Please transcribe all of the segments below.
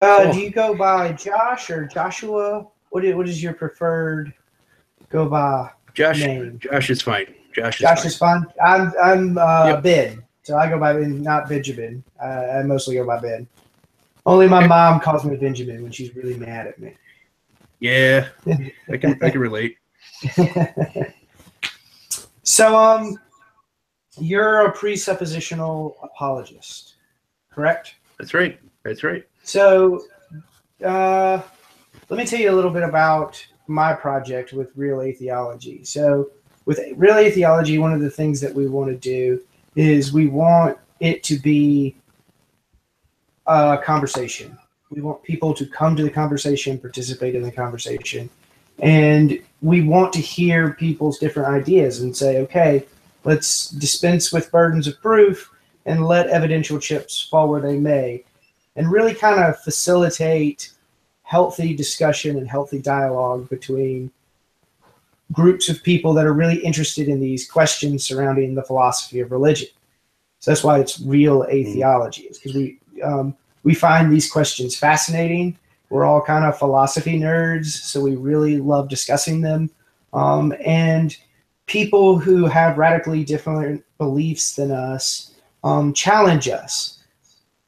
Do you go by Josh or Joshua? What is your preferred go by name? Josh is fine. Josh is fine. I'm Ben, so I go by Ben, not Benjamin. I mostly go by Ben. Only my mom calls me Benjamin when she's really mad at me. Yeah, I can relate. So, you're a presuppositional apologist, correct? That's right. That's right. So, let me tell you a little bit about my project with Real Atheology. So, with Real Atheology, one of the things that we want to do is we want it to be a conversation. We want people to come to the conversation, participate in the conversation, and we want to hear people's different ideas and say, okay, let's dispense with burdens of proof and let evidential chips fall where they may, and really kind of facilitate healthy discussion and healthy dialogue between groups of people that are really interested in these questions surrounding the philosophy of religion. So that's why it's Real Atheology, is because we find these questions fascinating. We're all kind of philosophy nerds, so we really love discussing them. And people who have radically different beliefs than us challenge us.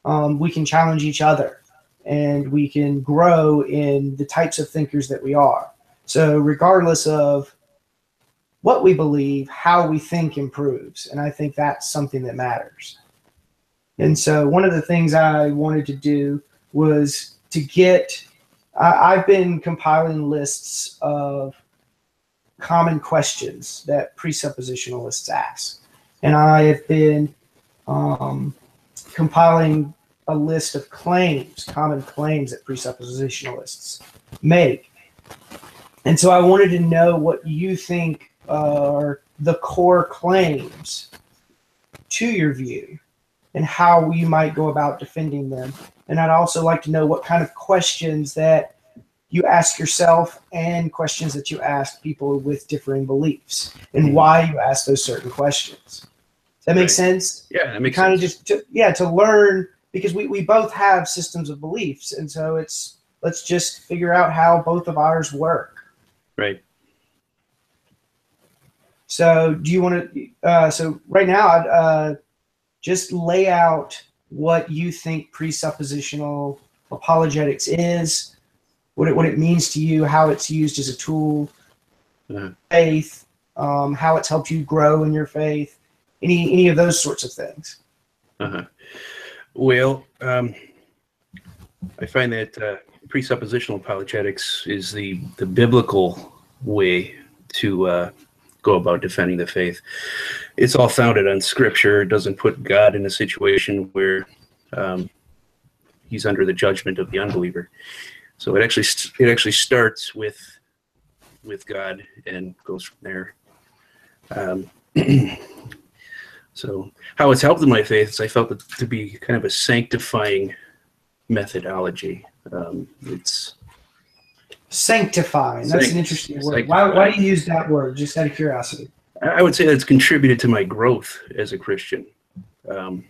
We can challenge each other, and we can grow in the types of thinkers that we are. So regardless of what we believe, how we think improves. And I think that's something that matters. And so one of the things I wanted to do was to get, I've been compiling lists of common questions that presuppositionalists ask. And I have been compiling a list of claims, common claims that presuppositionalists make. And so I wanted to know what you think are the core claims to your view and how you might go about defending them. And I'd also like to know what kind of questions that you ask yourself and questions that you ask people with differing beliefs and why you ask those certain questions. Does that make sense? Yeah, that makes kind of sense. just to learn, because we both have systems of beliefs, and so let's just figure out how both of ours work. Right. So do you want to, so right now, I'd just lay out what you think presuppositional apologetics is, what it means to you, how it's used as a tool, faith, how it's helped you grow in your faith, any of those sorts of things. Well, I find that presuppositional apologetics is the biblical way to go about defending the faith. It's all founded on Scripture. It doesn't put God in a situation where he's under the judgment of the unbeliever. So it actually starts with God and goes from there. So how it's helped in my faith is I felt it to be kind of a sanctifying methodology. It's sanctifying. That's an interesting word. Why do you use that word? Just out of curiosity. I would say that's contributed to my growth as a Christian. I've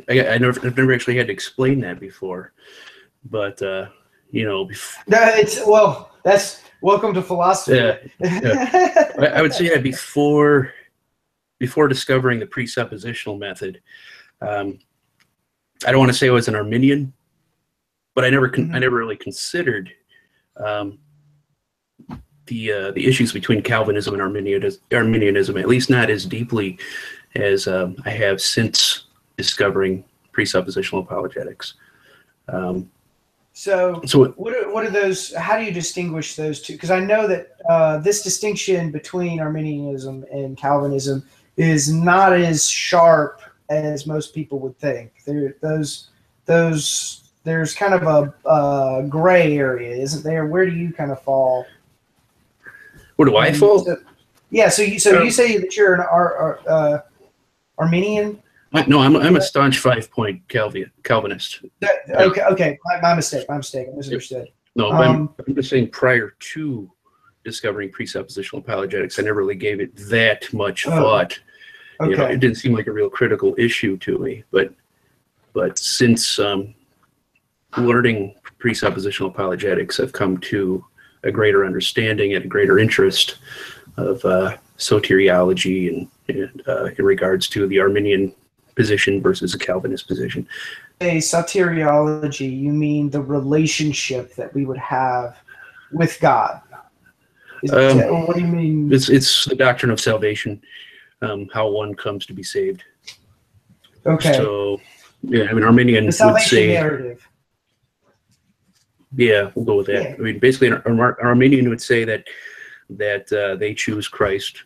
never actually had to explain that before, but that's welcome to philosophy. Yeah. I would say that before discovering the presuppositional method, I don't want to say I was an Arminian, but I never really considered the issues between Calvinism and Arminianism, at least not as deeply as I have since discovering presuppositional apologetics. So what are those? How do you distinguish those two? Because I know that this distinction between Arminianism and Calvinism is not as sharp as most people would think. There's kind of a gray area, isn't there? Where do you kind of fall? Where do I fall? So you say that you're an Arminian? No, I'm a staunch 5-point Calvinist. Okay. My mistake. I misunderstood. No, I'm just saying prior to discovering presuppositional apologetics, I never really gave it that much thought. Okay. It didn't seem like a real critical issue to me. But But since learning presuppositional apologetics, I've come to a greater understanding and a greater interest of soteriology and in regards to the Arminian position versus the Calvinist position. Soteriology, you mean the relationship that we would have with God? What do you mean? It's the doctrine of salvation, how one comes to be saved. Okay. So, yeah, I mean, Arminian the salvation would say narrative. Yeah, we'll go with that. Yeah. I mean, basically, an Arminian would say that they choose Christ,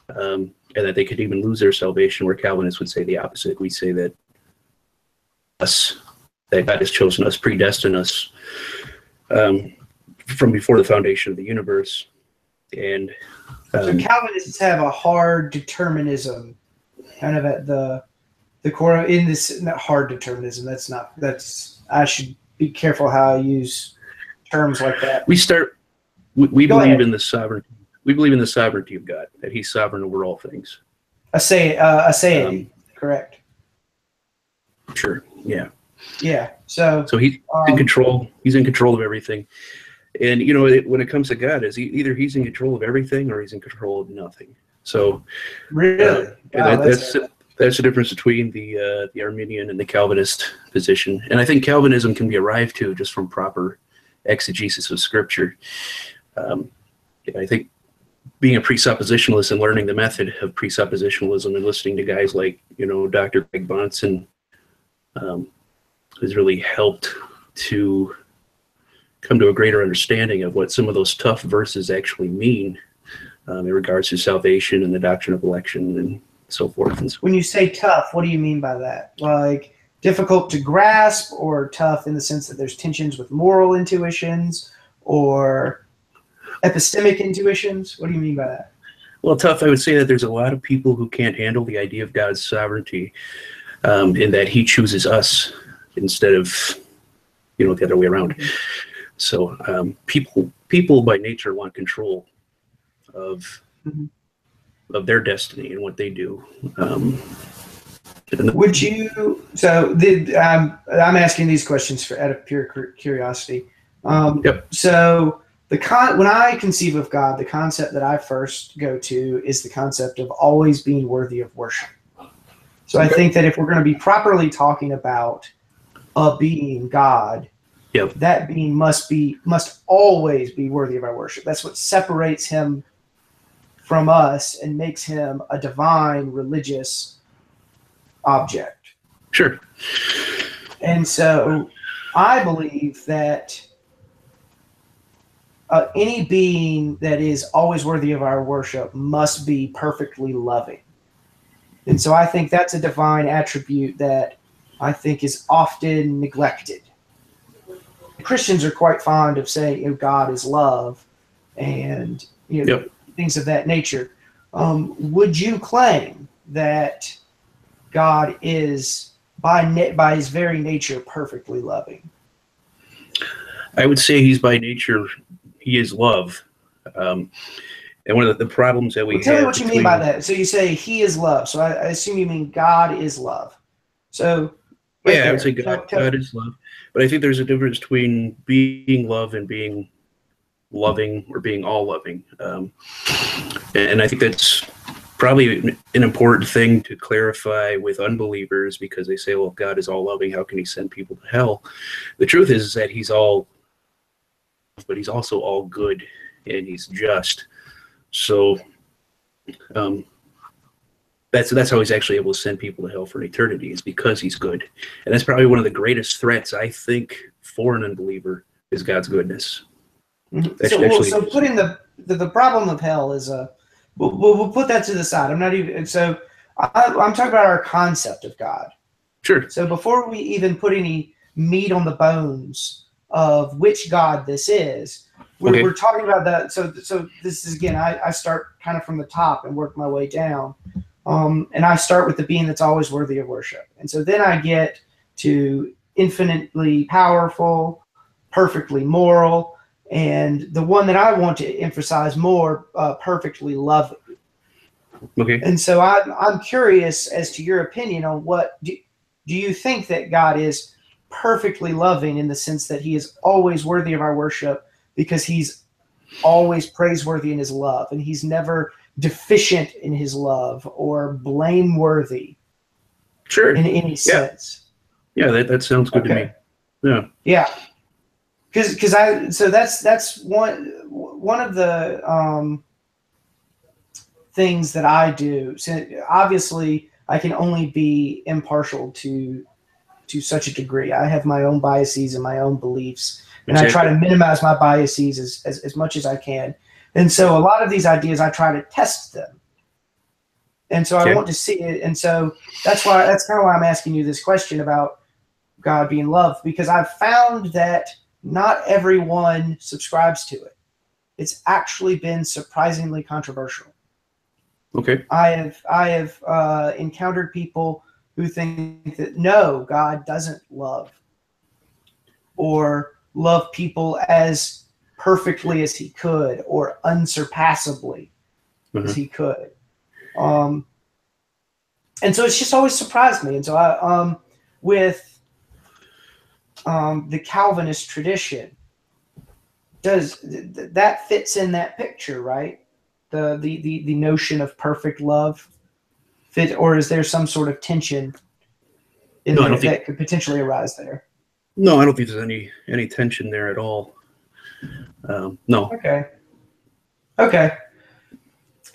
and that they could even lose their salvation, where Calvinists would say the opposite. We say that God has chosen us, predestined us from before the foundation of the universe. And so Calvinists have a hard determinism, kind of at the core in this. Not hard determinism. I should be careful how I use terms like that. We believe in the sovereignty. We believe in the sovereignty of God, that He's sovereign over all things. Aseity, correct. Sure. Yeah. Yeah. So He's in control. He's in control of everything. And when it comes to God, either He's in control of everything or He's in control of nothing. So really, wow, that's the difference between the Arminian and the Calvinist position. And I think Calvinism can be arrived to just from proper exegesis of Scripture. I think being a presuppositionalist and learning the method of presuppositionalism and listening to guys like Dr. Greg Bonson has really helped to come to a greater understanding of what some of those tough verses actually mean in regards to salvation and the doctrine of election and so forth. And so when you say tough, what do you mean by that? Like difficult to grasp, or tough in the sense that there's tensions with moral intuitions or epistemic intuitions? What do you mean by that? Well, tough, I would say that there's a lot of people who can't handle the idea of God's sovereignty, in that He chooses us instead of the other way around. Mm-hmm. So people by nature want control of their destiny and what they do. Would you? So I'm asking these questions out of pure curiosity. Yep. So when I conceive of God, the concept that I first go to is the concept of always being worthy of worship. So I think that if we're going to be properly talking about a being, God, yep, that being must always be worthy of our worship. That's what separates Him from us and makes Him a divine religious object. Sure. And so I believe that any being that is always worthy of our worship must be perfectly loving. And so I think that's a divine attribute that I think is often neglected. Christians are quite fond of saying, God is love and things of that nature. Would you claim that God is by His very nature perfectly loving? I would say He's by nature, He is love. And one of the problems that we have... Tell me what you mean by that. So you say He is love. So I assume you mean God is love. So I would say God is love. But I think there's a difference between being love and being loving, or being all loving. And I think that's probably an important thing to clarify with unbelievers, because they say, well, if God is all loving, how can He send people to hell? The truth is that He's all, but He's also all good, and He's just. So that's how He's actually able to send people to hell for an eternity, is because He's good. And that's probably one of the greatest threats, I think, for an unbeliever, is God's goodness. Mm-hmm. So putting the problem of hell is we'll put that to the side. I'm not even, so I'm talking about our concept of God. Sure. So before we even put any meat on the bones of which God this is, we're talking about that. So this is, again, I start kind of from the top and work my way down. And I start with the being that's always worthy of worship. And so then I get to infinitely powerful, perfectly moral, and the one that I want to emphasize more, perfectly loving. Okay. And so I'm curious as to your opinion on do you think that God is perfectly loving in the sense that he is always worthy of our worship because he's always praiseworthy in his love and he's never deficient in his love or blameworthy Sure. in any sense? Yeah, that sounds good to me. Yeah. Yeah. So that's one of the things that I do. So obviously I can only be impartial to such a degree. I have my own biases and my own beliefs, and I try to minimize my biases as much as I can. And so a lot of these ideas, I try to test them. And so I want to see it. And so that's kind of why I'm asking you this question about God being love, because I've found that not everyone subscribes to it. It's actually been surprisingly controversial. Okay. I have encountered people who think that no, God doesn't love or love people as perfectly as he could or unsurpassably as he could. And so it's just always surprised me. And so I, with the Calvinist tradition, that fits in that picture, right? The notion of perfect love fit, or is there some sort of tension in there that could potentially arise there? No, I don't think there's any tension there at all. No. Okay.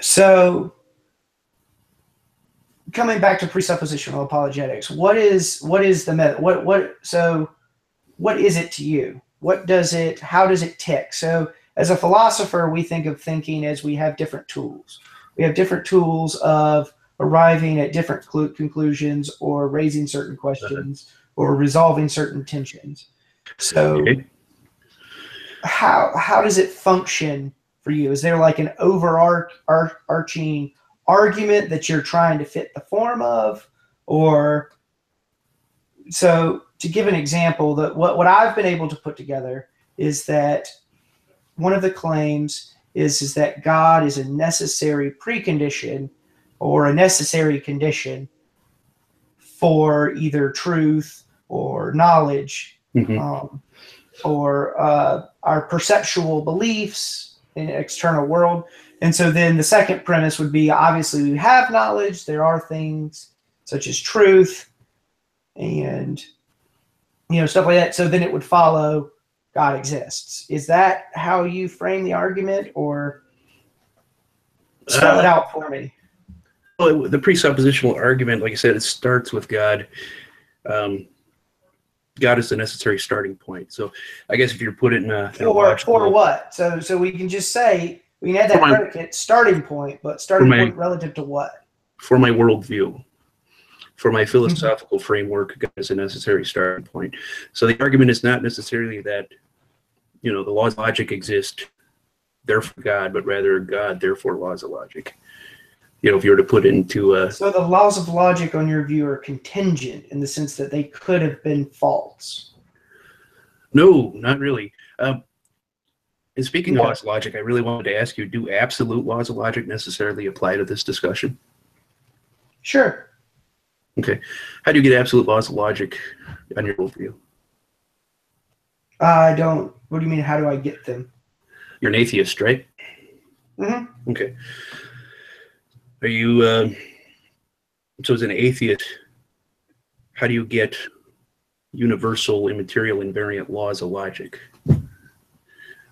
So coming back to presuppositional apologetics, what is the method? What is it to you? How does it tick? So as a philosopher, we think of thinking as we have different tools. We have different tools of arriving at different conclusions or raising certain questions or resolving certain tensions. So how does it function for you? Is there like an overarching argument that you're trying to fit the form of? Or so to give an example, that what I've been able to put together is that one of the claims is that God is a necessary precondition or a necessary condition for either truth or knowledge, or our perceptual beliefs in an external world. And so then the second premise would be, obviously we have knowledge. There are things such as truth and stuff like that. So then it would follow God exists. Is that how you frame the argument, or spell it out for me? Well, the presuppositional argument, like I said, it starts with God. God is the necessary starting point. So I guess if you put it in a for what? So we can just say we can add that predicate starting point, but starting point relative to what? For my worldview. For my philosophical framework, God is a necessary starting point. So the argument is not necessarily that, the laws of logic exist, therefore God, but rather God, therefore laws of logic. If you were to put it into so the laws of logic, on your view, are contingent in the sense that they could have been false. No, not really. And speaking of laws of logic, I really wanted to ask you, do absolute laws of logic necessarily apply to this discussion? Sure. Okay. How do you get absolute laws of logic on your worldview? I don't. What do you mean, how do I get them? You're an atheist, right? Mm-hmm. Okay. Are you, so as an atheist, how do you get universal, immaterial, invariant laws of logic?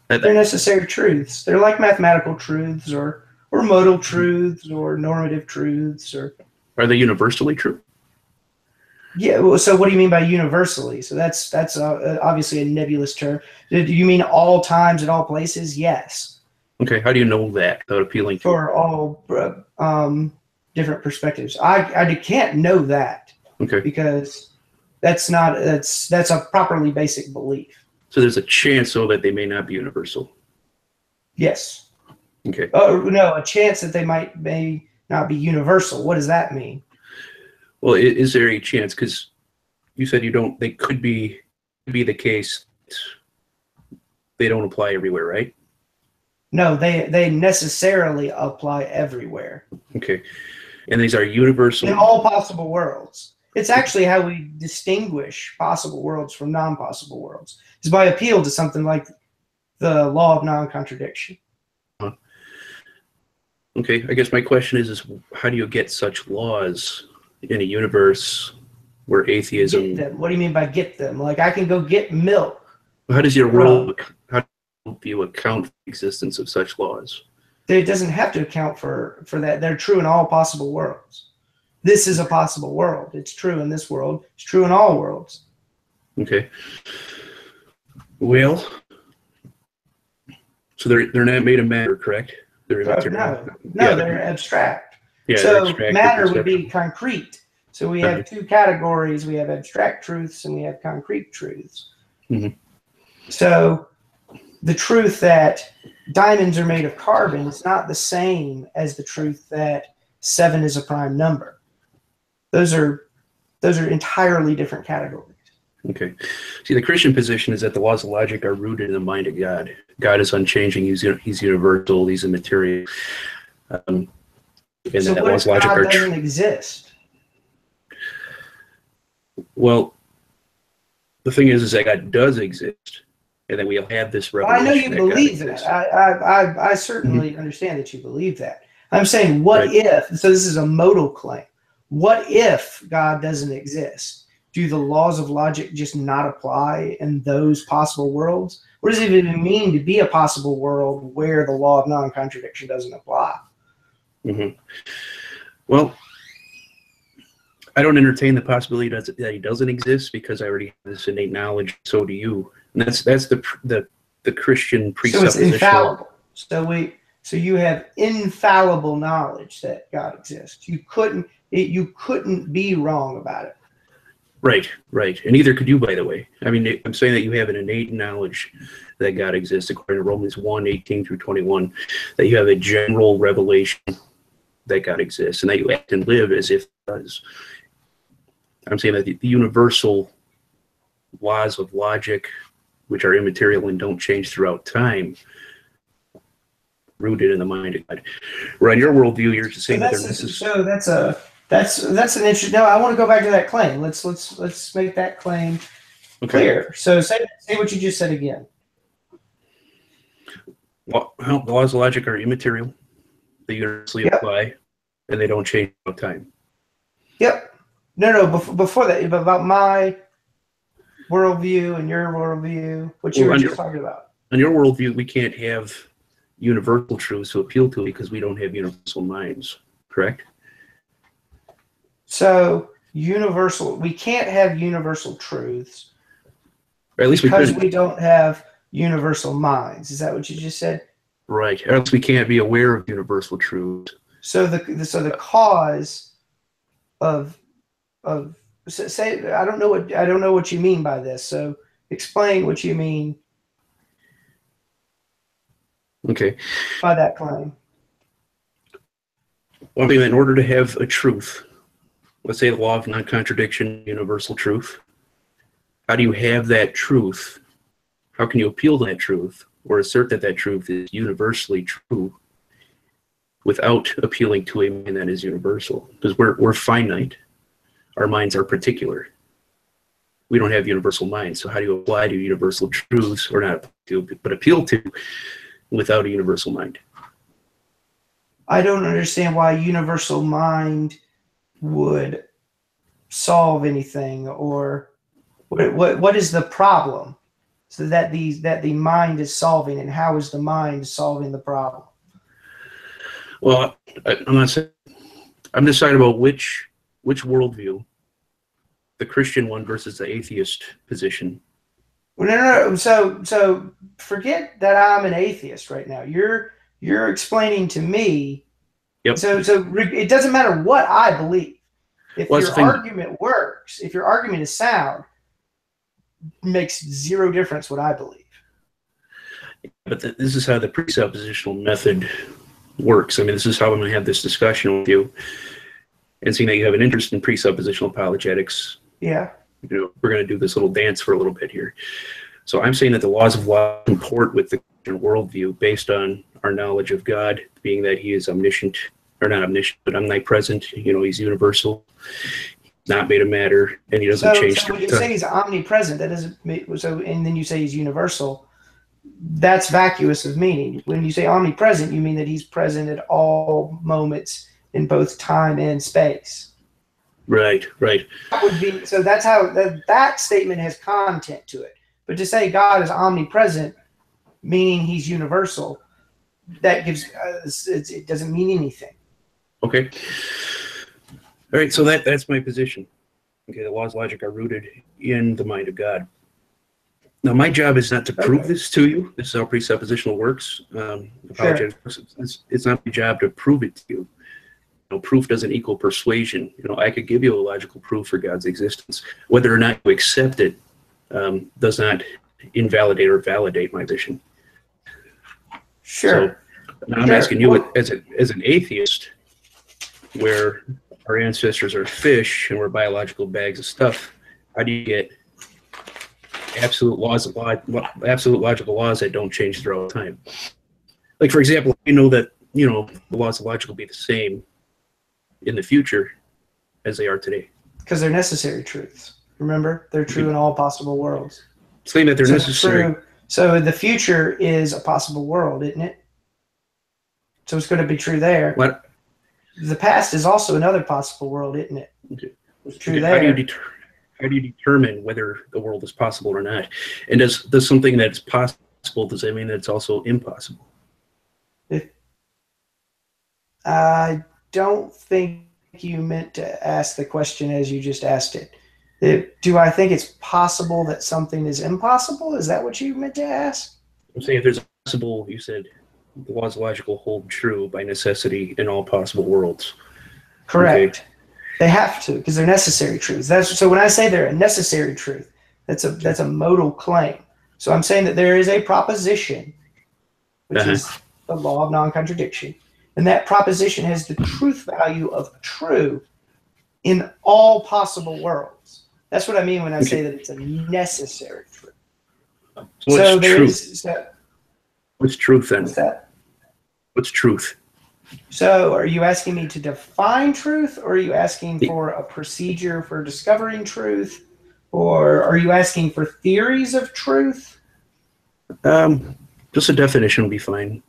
They're necessary truths. They're like mathematical truths or modal truths or normative truths. Or are they universally true? Yeah. Well, so what do you mean by universally? So that's obviously a nebulous term. Do you mean all times at all places? Yes. Okay. How do you know that without appealing to for all different perspectives? I can't know that. Okay. Because that's a properly basic belief. So there's a chance, though, that they may not be universal. Yes. Okay. No, a chance that they may not be universal. What does that mean? Well, is there a chance? Because you said they could be the case. They don't apply everywhere, right? No, they necessarily apply everywhere. Okay. And these are universal in all possible worlds. It's actually how we distinguish possible worlds from non-possible worlds, is by appeal to something like the law of non-contradiction. Okay, I guess my question is how do you get such laws in a universe where atheism... Get them. What do you mean by get them? Like, I can go get milk. How does your world, how do you account for the existence of such laws? It doesn't have to account for that. They're true in all possible worlds. This is a possible world. It's true in this world. It's true in all worlds. Okay. Well, so they're not made of matter, correct? No, they're abstract. Yeah, so abstract, matter would be concrete. So we have two categories. We have abstract truths and we have concrete truths. Mm-hmm. So the truth that diamonds are made of carbon is not the same as the truth that 7 is a prime number. Those are entirely different categories. Okay. See, the Christian position is that the laws of logic are rooted in the mind of God. God is unchanging. He's universal. He's immaterial. And so that what laws if of logic God are doesn't exist? Well, the thing is that God does exist, and that we'll have this revelation. I know you believe that. I certainly understand that you believe that. I'm saying, what if? So this is a modal claim. What if God doesn't exist? Do the laws of logic just not apply in those possible worlds? What does it even mean to be a possible world where the law of non-contradiction doesn't apply? Mm-hmm. Well, I don't entertain the possibility that he doesn't exist because I already have this innate knowledge. So do you, and that's the Christian presupposition. So it's infallible. So you have infallible knowledge that God exists. You couldn't be wrong about it. Right. And neither could you, by the way. I mean, I'm saying that you have an innate knowledge that God exists, according to Romans 1:18-21, that you have a general revelation that God exists, and that you act and live as if He does. I'm saying that the universal laws of logic, which are immaterial and don't change throughout time, rooted in the mind of God. Where on your worldview, you're just saying that's an interesting. No, I want to go back to that claim. Let's make that claim clear. So say what you just said again. Well, the laws of logic are immaterial. They universally apply, and they don't change throughout time. Yep. No. Before that, about my worldview and your worldview, what you were just talking about. On your worldview, we can't have universal truths to appeal to because we don't have universal minds. Correct? So we can't have universal truths, or at least because we don't have universal minds. Is that what you just said? Right. Or else we can't be aware of universal truths. So the cause of say, I don't know what you mean by this. So explain what you mean. Okay. By that claim. Well, I mean, in order to have a truth, let's say the law of non-contradiction, universal truth, how do you have that truth? How can you appeal to that truth or assert that that truth is universally true without appealing to a mind that is universal? Because we're finite. Our minds are particular. We don't have universal minds. So how do you apply to universal truths, or not to, but appeal to, without a universal mind? I don't understand why universal mind would solve anything, or what is the problem? So that the mind is solving, and how is the mind solving the problem? Well, I'm not saying. I'm deciding about which worldview, the Christian one versus the atheist position. Well, no. So forget that I'm an atheist right now. You're explaining to me. Yep. So it doesn't matter what I believe. If your argument works, if your argument is sound, it makes zero difference what I believe. But this is how the presuppositional method works. I mean, this is how I'm going to have this discussion with you. And seeing that you have an interest in presuppositional apologetics, yeah, we're going to do this little dance for a little bit here. So I'm saying that the laws of law comport with the Christian worldview based on our knowledge of God, being that He is omniscient, or not omniscient, but omnipresent. He's universal. not made of matter, and he doesn't change So when through you say time. he's omnipresent, that doesn't. So and then you say he's universal. That's vacuous of meaning. When you say omnipresent, you mean that he's present at all moments in both time and space. Right. That would be so. That's how that statement has content to it. But to say God is omnipresent, meaning he's universal, that gives it doesn't mean anything. Okay. All right. So that's my position. Okay. The laws of logic are rooted in the mind of God. Now, my job is not to prove this to you. This is how presuppositional works. Apologetics. It's not my job to prove it to you. Proof doesn't equal persuasion. I could give you a logical proof for God's existence. Whether or not you accept it does not invalidate or validate my vision. Sure. So now I'm asking you, as an atheist, where our ancestors are fish and we're biological bags of stuff, how do you get absolute logical laws that don't change throughout time? Like, for example, we know that the laws of logic will be the same in the future as they are today. Because they're necessary truths. Remember, they're true in all possible worlds. Saying that they're necessary. So the future is a possible world, isn't it? So it's going to be true there. What? The past is also another possible world, isn't it? Okay. It's true there. How do you determine whether the world is possible or not? And does something that's possible, does that mean that it's also impossible? I don't think you meant to ask the question as you just asked it. Do I think it's possible that something is impossible? Is that what you meant to ask? I'm saying if there's a possible, you said the laws of logic will hold true by necessity in all possible worlds. Correct. Okay. They have to, because they're necessary truths. So when I say they're a necessary truth, that's a modal claim. So I'm saying that there is a proposition, which is the law of non-contradiction. And that proposition has the truth value of true in all possible worlds. That's what I mean when I say that it's a necessary truth. So what's truth? What's truth then? What's that? What's truth? So are you asking me to define truth, or are you asking for a procedure for discovering truth, or are you asking for theories of truth? Just a definition would be fine.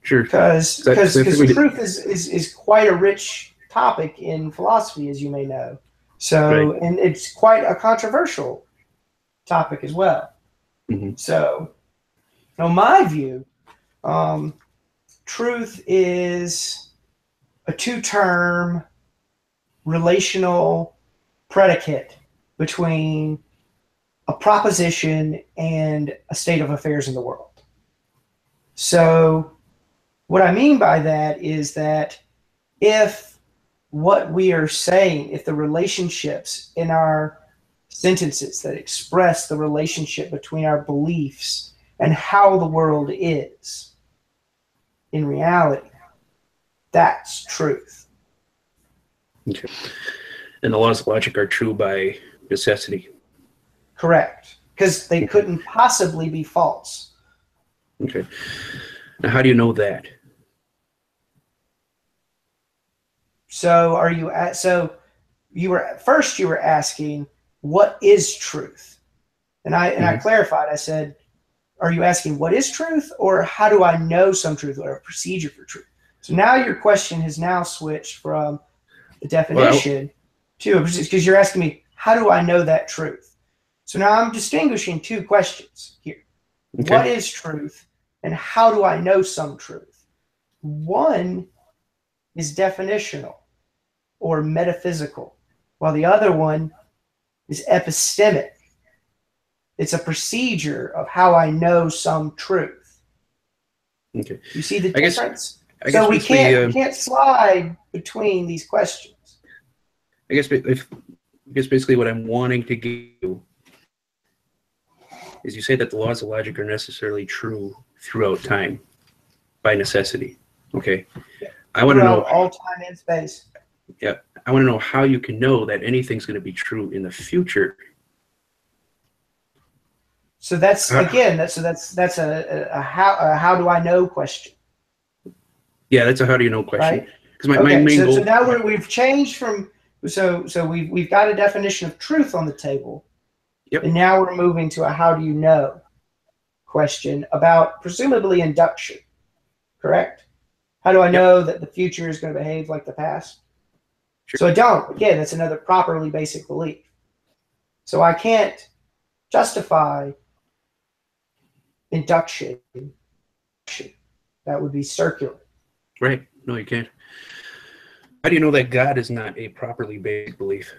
Sure. Because truth is quite a rich topic in philosophy, as you may know. So, right. And it's quite a controversial topic as well. Mm-hmm. So, in my view, truth is a two-term relational predicate between a proposition and a state of affairs in the world. So what I mean by that is that if what we are saying, if the relationships in our sentences that express the relationship between our beliefs and how the world is in reality, that's truth. Okay. And the laws of logic are true by necessity. Correct. Because they couldn't possibly be false. Okay. Now, how do you know that? So you were asking, what is truth? And I clarified. I said, are you asking what is truth, or how do I know some truth, or a procedure for truth? So now your question has now switched from the definition to a procedure, because you're asking me, how do I know that truth? So now I'm distinguishing two questions here. Okay. What is truth, and how do I know some truth? One is definitional or metaphysical, while the other one is epistemic. It's a procedure of how I know some truth. Okay. You see the difference? So we can't slide between these questions. I guess basically what I'm wanting to give you is, you say that the laws of logic are necessarily true throughout time by necessity. Okay. Yeah. I want to know all time and space. Yeah. I want to know how you can know that anything's going to be true in the future. So that's a how do I know question. Yeah, that's a how do you know question. Right? Because my main goal. So now we've changed from So we've got a definition of truth on the table, Yep. and now we're moving to a how do you know question about presumably induction, correct? How do I know that the future is going to behave like the past? Sure. So I don't. Again, that's another properly basic belief. So I can't justify induction. That would be circular. Right. No, you can't. How do you know that God is not a properly basic belief?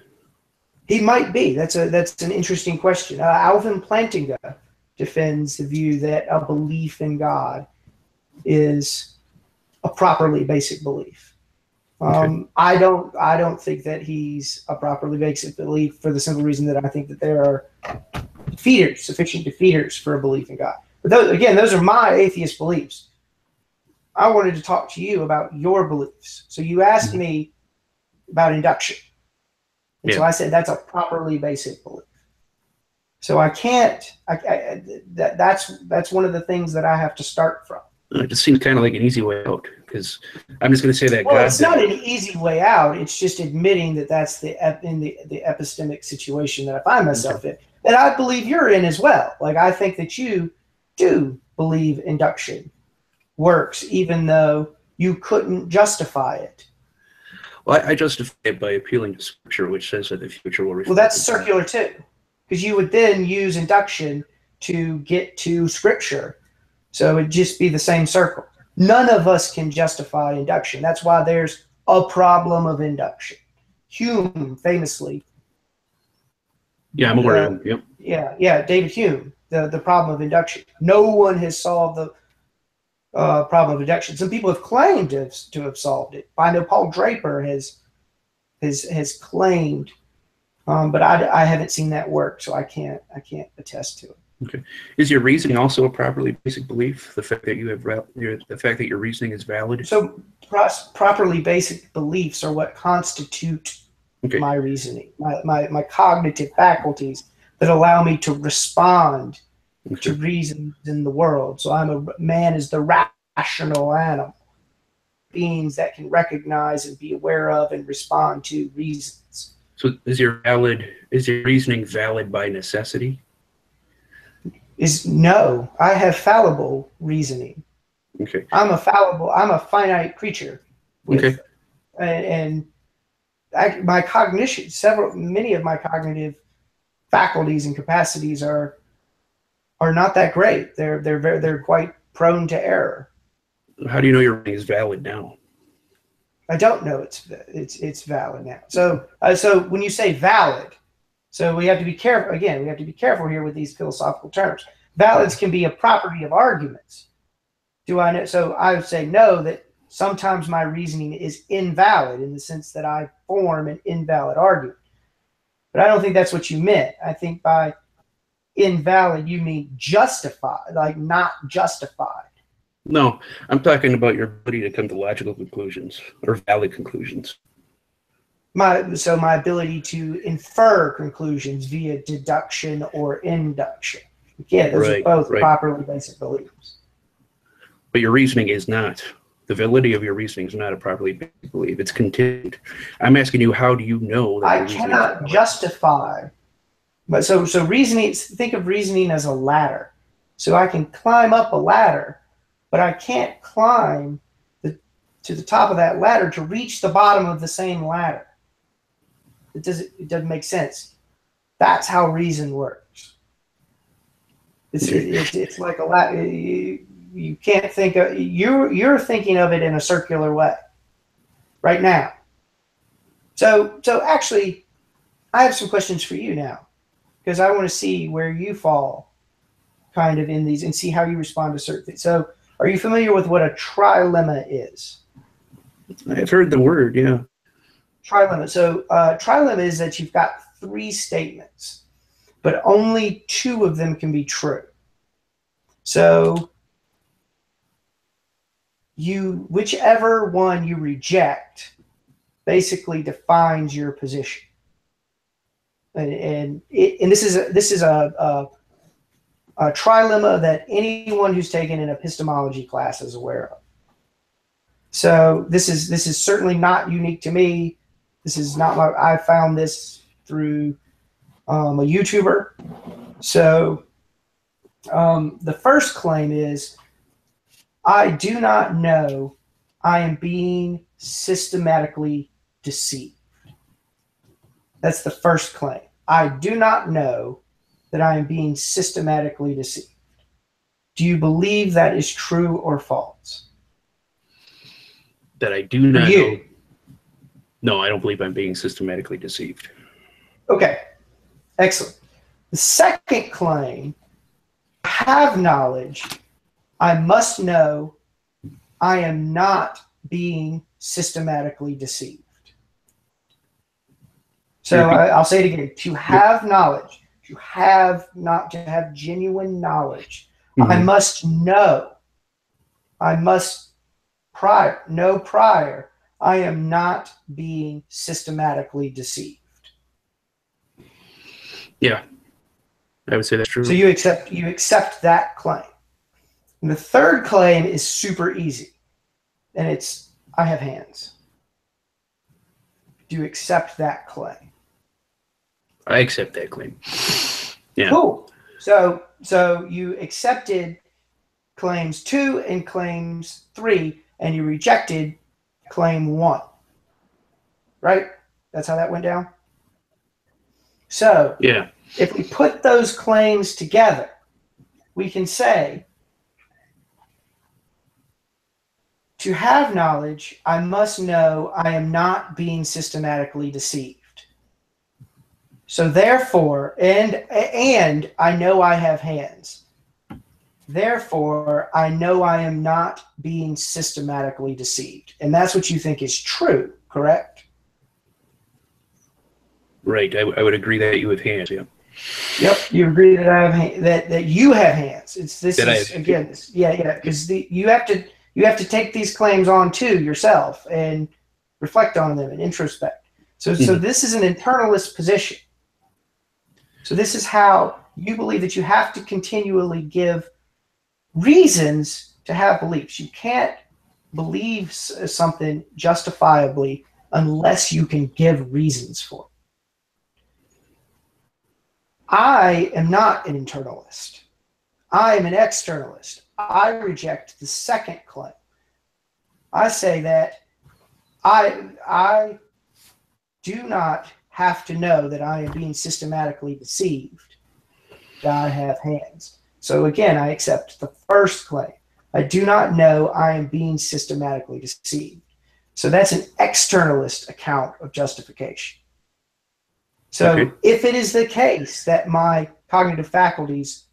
He might be. That's an interesting question. Alvin Plantinga defends the view that a belief in God is a properly basic belief. Okay. I don't think that he's a properly basic belief for the simple reason that I think that there are sufficient defeaters for a belief in God. But those are my atheist beliefs. I wanted to talk to you about your beliefs. So you asked me about induction. And so I said that's a properly basic belief. So I can't. That's one of the things that I have to start from. It just seems kind of like an easy way out, because I'm just going to say that Well, God. it's not an easy way out. It's just admitting that that's the epistemic situation that I find myself in, that I believe you're in as well. Like I think that you do believe induction works, even though you couldn't justify it. Well, I justify it by appealing to Scripture, which says that the future will reflect. Well, that's circular too, because you would then use induction to get to Scripture. So it'd just be the same circle. None of us can justify induction. That's why there's a problem of induction. Hume famously. Yeah, I'm aware of him. Yep. Yeah, David Hume, the problem of induction. No one has solved the problem of induction. Some people have claimed to have solved it. I know Paul Draper has claimed, but I haven't seen that work, so I can't attest to it. Okay. Is your reasoning also a properly basic belief? The fact that your reasoning is valid. So properly basic beliefs are what constitute my reasoning, my cognitive faculties that allow me to respond to reasons in the world. So man is the rational animal, beings that can recognize and be aware of and respond to reasons. So is your reasoning valid by necessity? No, I have fallible reasoning. Okay. I'm a finite creature. And my cognition, many of my cognitive faculties and capacities are not that great. They're quite prone to error. How do you know your reasoning is valid now? I don't know it's valid now. So when you say valid, so we have to be careful. Again, we have to be careful here with these philosophical terms. Valids can be a property of arguments. Do I know? So I would say no, that sometimes my reasoning is invalid in the sense that I form an invalid argument. But I don't think that's what you meant. I think by invalid, you mean justified, like not justified. No, I'm talking about your ability to come to logical conclusions or valid conclusions. My ability to infer conclusions via deduction or induction. Yeah, those are both properly basic beliefs. But your reasoning is not. The validity of your reasoning is not a properly basic belief. It's contingent. I'm asking you, how do you know that I cannot justify. But so reasoning. Think of reasoning as a ladder. So I can climb up a ladder, but I can't climb to the top of that ladder to reach the bottom of the same ladder. It doesn't make sense. That's how reason works. It's like a ladder. You can't think of you're thinking of it in a circular way right now. So actually, I have some questions for you now, because I want to see where you fall kind of in these and see how you respond to certain things. So are you familiar with what a trilemma is? I've heard the word, yeah. Trilemma. So trilemma is that you've got three statements, but only two of them can be true. So whichever one you reject basically defines your position. And this is a trilemma that anyone who's taken an epistemology class is aware of. So this is certainly not unique to me. This is not my. I found this through a YouTuber. So the first claim is, I do not know I am being systematically deceived. That's the first claim. I do not know that I am being systematically deceived. Do you believe that is true or false? That I do not know. No, I don't believe I'm being systematically deceived. Okay, excellent. The second claim, have knowledge, I must know I am not being systematically deceived. So I'll say it again. To have knowledge, to have genuine knowledge, I must know. I must know prior. I am not being systematically deceived. Yeah, I would say that's true. So you accept that claim. And the third claim is super easy, and it's I have hands. Do you accept that claim? I accept that claim. Yeah. Cool. So you accepted claims 2 and claims 3, and you rejected claim 1. Right? That's how that went down? So yeah, if we put those claims together, we can say, to have knowledge, I must know I am not being systematically deceived. So therefore, and I know I have hands. Therefore, I know I am not being systematically deceived. And that's what you think is true, correct? Right. I would agree that you have hands, yeah. Yep, you agree that I have that you have hands. Because you have to take these claims on too yourself and reflect on them and introspect. So this is an internalist position. So this is how you believe that you have to continually give reasons to have beliefs. You can't believe something justifiably unless you can give reasons for it. I am not an internalist. I am an externalist. I reject the second claim. I say that I do not have to know that I am being systematically deceived, that I have hands. So again, I accept the first claim. I do not know I am being systematically deceived. So that's an externalist account of justification. So if it is the case that my cognitive faculties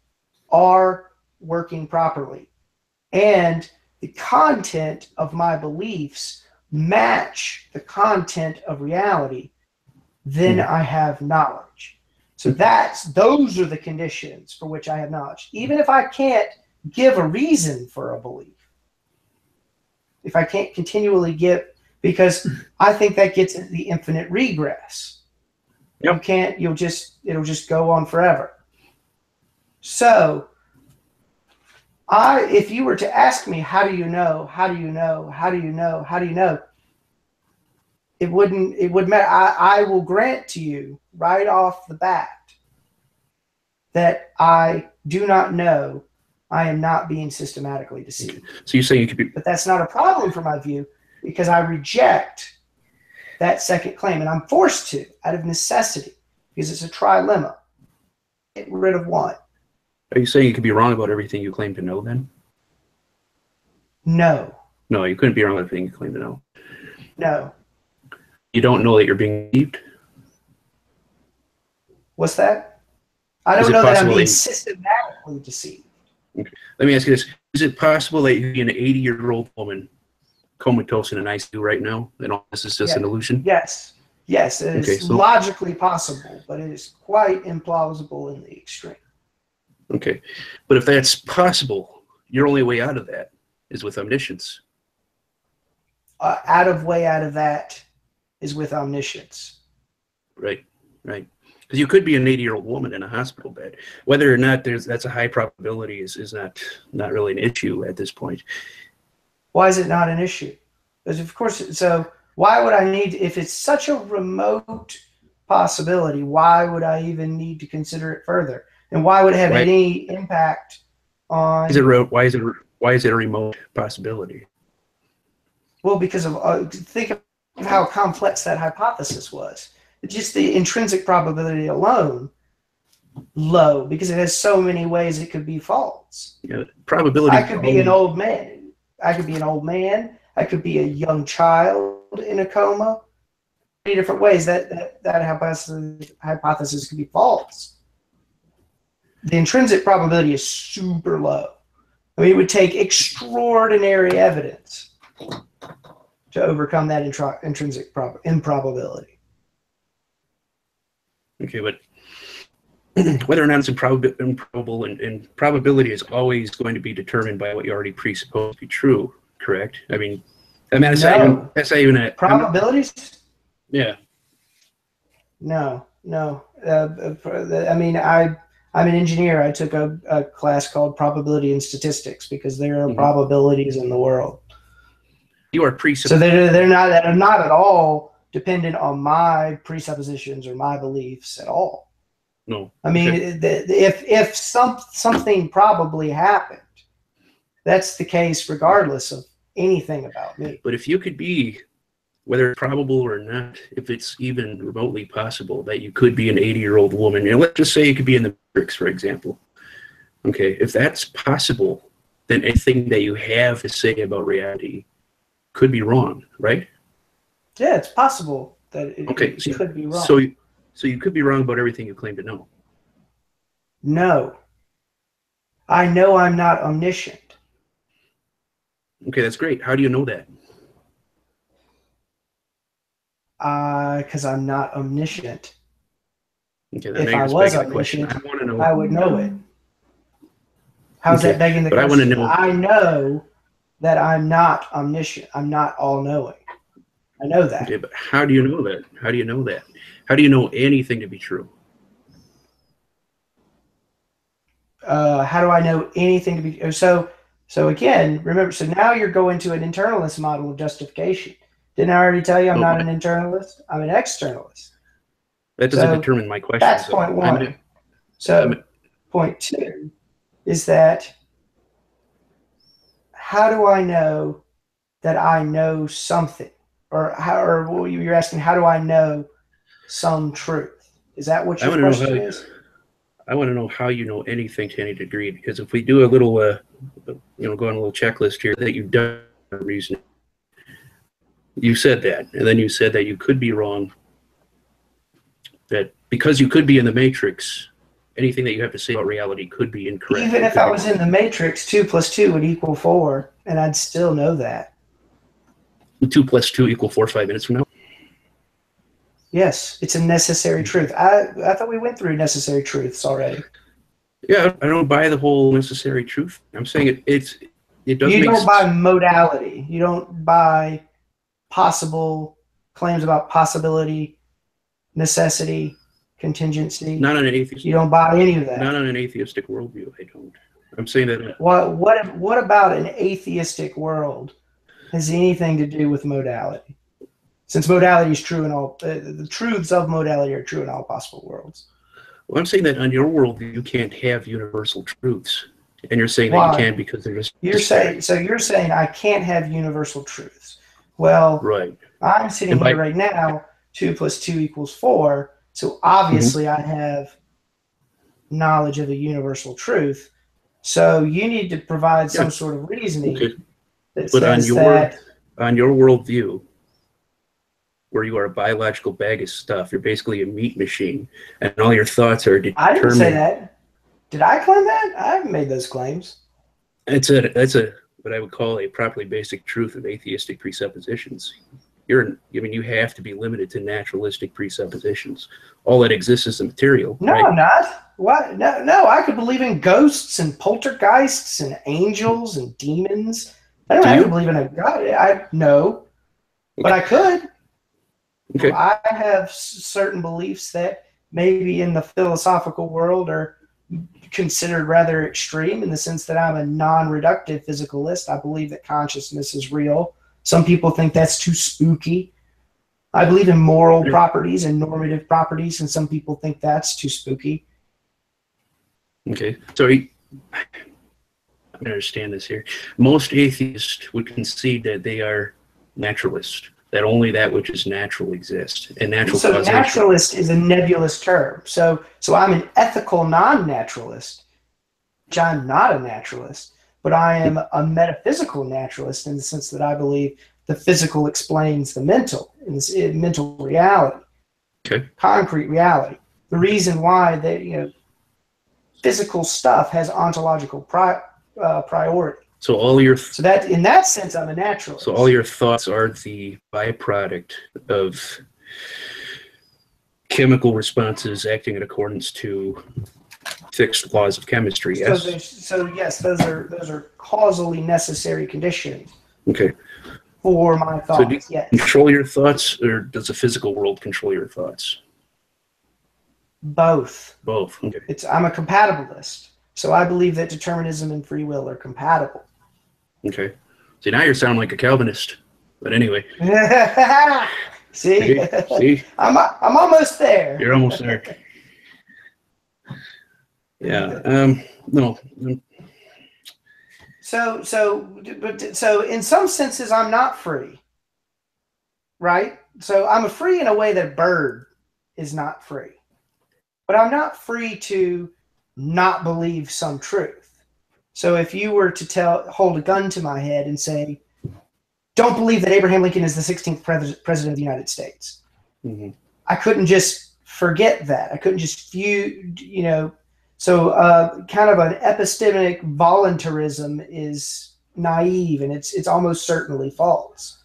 are working properly and the content of my beliefs match the content of reality, then I have knowledge. So those are the conditions for which I have knowledge. Even if I can't give a reason for a belief, if I can't continually give, because I think that gets into the infinite regress. Yep. It'll just go on forever. So if you were to ask me, how do you know? It wouldn't matter. I will grant to you right off the bat that I do not know. I am not being systematically deceived. So you're saying you could be, but that's not a problem for my view because I reject that second claim, and I'm forced to out of necessity because it's a trilemma. Get rid of one. Are you saying you could be wrong about everything you claim to know then? No. No, you couldn't be wrong about everything you claim to know. No. You don't know that you're being deceived? What's that? I don't know that I'm being systematically deceived. Okay. Let me ask you this. Is it possible that you're an 80-year-old woman comatose in an ICU right now and all this is just an illusion? Yes. Yes, it is logically possible, but it is quite implausible in the extreme. Okay. But if that's possible, your only way out of that is with omniscience. Out of that is with omniscience. Right, right. Because you could be an 80-year-old woman in a hospital bed. Whether or not that's a high probability is not really an issue at this point. Why is it not an issue? Because of course, so Why would I need, if it's such a remote possibility, why would I even need to consider it further? And why would it have any impact on? Why is it a remote possibility? Well, because of think of how complex that hypothesis was. Just the intrinsic probability alone, low, because it has so many ways it could be false. Yeah, probability. I could be an old man. I could be an old man. I could be a young child in a coma. Many different ways that hypothesis could be false. The intrinsic probability is super low. I mean, it would take extraordinary evidence to overcome that intrinsic improbability. Okay, but whether or not it's improbable and probability is always going to be determined by what you already presuppose to be true, correct? I mean that's not even a probabilities. Yeah. No. I mean, I'm an engineer. I took a class called probability and statistics because there are probabilities in the world. You are so they're not at all dependent on my presuppositions or my beliefs at all. No. I mean, if something probably happened, that's the case regardless of anything about me. But if you could be, whether it's probable or not, if it's even remotely possible that you could be an 80-year-old woman, and let's just say you could be in the Matrix, for example. Okay, if that's possible, then anything that you have to say about reality could be wrong, right? Yeah, it's possible that it could be wrong. So you could be wrong about everything you claim to know. No. I know I'm not omniscient. Okay, that's great. How do you know that? Because I'm not omniscient. Okay, if I was omniscient, I would know it. How's that begging the question? I know that I'm not omniscient. I'm not all-knowing. I know that. Okay, but how do you know that? How do you know that? How do you know anything to be true? How do I know anything to be so again, remember, so now you're going to an internalist model of justification. Didn't I already tell you I'm not an internalist? I'm an externalist. That doesn't determine my question. That's point one. Point two is that how do I know that I know something? Or you're asking, how do I know some truth? Is that what your question is? I want to know how you know anything to any degree, because if we do a little, go on a little checklist here that you've done reason. You said that, and then you said that you could be wrong. That because you could be in the Matrix, anything that you have to say about reality could be incorrect. Even if I was in the Matrix, 2 + 2 would equal 4, and I'd still know that. 2 + 2 = 4 or 5 minutes from now? Yes, it's a necessary truth. I thought we went through necessary truths already. Yeah, I don't buy the whole necessary truth. I'm saying it does. You don't buy modality. You don't buy possible claims about possibility, necessity, contingency. Not on an atheist. You don't buy any of that. Not on an atheistic worldview. I don't. I'm saying that. What about an atheistic world has anything to do with modality? Since modality is true in all, the truths of modality are true in all possible worlds. Well, I'm saying that on your world, you can't have universal truths, and you're saying that you can because they're just. You're saying I can't have universal truths. Well, right. I'm sitting here right now. 2 + 2 = 4. So obviously, I have knowledge of a universal truth. So you need to provide some sort of reasoning that says that on your worldview, where you are a biological bag of stuff, you're basically a meat machine, and all your thoughts are determined. I didn't say that. Did I claim that? I haven't made those claims. That's a what I would call a properly basic truth of atheistic presuppositions. You have to be limited to naturalistic presuppositions. All that exists is the material. No, right? I'm not. What? No, I could believe in ghosts and poltergeists and angels and demons. I don't have to believe in a God. No, but I could. Okay. I have certain beliefs that maybe in the philosophical world are considered rather extreme, in the sense that I'm a non-reductive physicalist. I believe that consciousness is real. Some people think that's too spooky. I believe in moral properties and normative properties, and some people think that's too spooky. Okay, so I understand this here. Most atheists would concede that they are naturalists, that only that which is natural exists, and natural So causation. naturalist is a nebulous term. So I'm an ethical non-naturalist, which I'm not a naturalist, but I am a metaphysical naturalist in the sense that I believe the physical explains the mental, in this mental reality, concrete reality. The reason why physical stuff has ontological priority. So all your so that in that sense, I'm a naturalist. So all your thoughts are the byproduct of chemical responses acting in accordance to fixed laws of chemistry. Yes. So yes, those are causally necessary conditions. Okay. For my thoughts. So do you yes. control your thoughts, or does the physical world control your thoughts? Both. Both. Okay. I'm a compatibilist, so I believe that determinism and free will are compatible. Okay. See, now you're sounding like a Calvinist. But anyway. See? See? I'm almost there. You're almost there. Yeah. No. So in some senses, I'm not free, right? So I'm free in a way that a bird is not free, but I'm not free to not believe some truth. So if you were to hold a gun to my head and say, don't believe that Abraham Lincoln is the 16th president of the United States, I couldn't just forget that. I couldn't just So kind of an epistemic voluntarism is naive, and it's almost certainly false.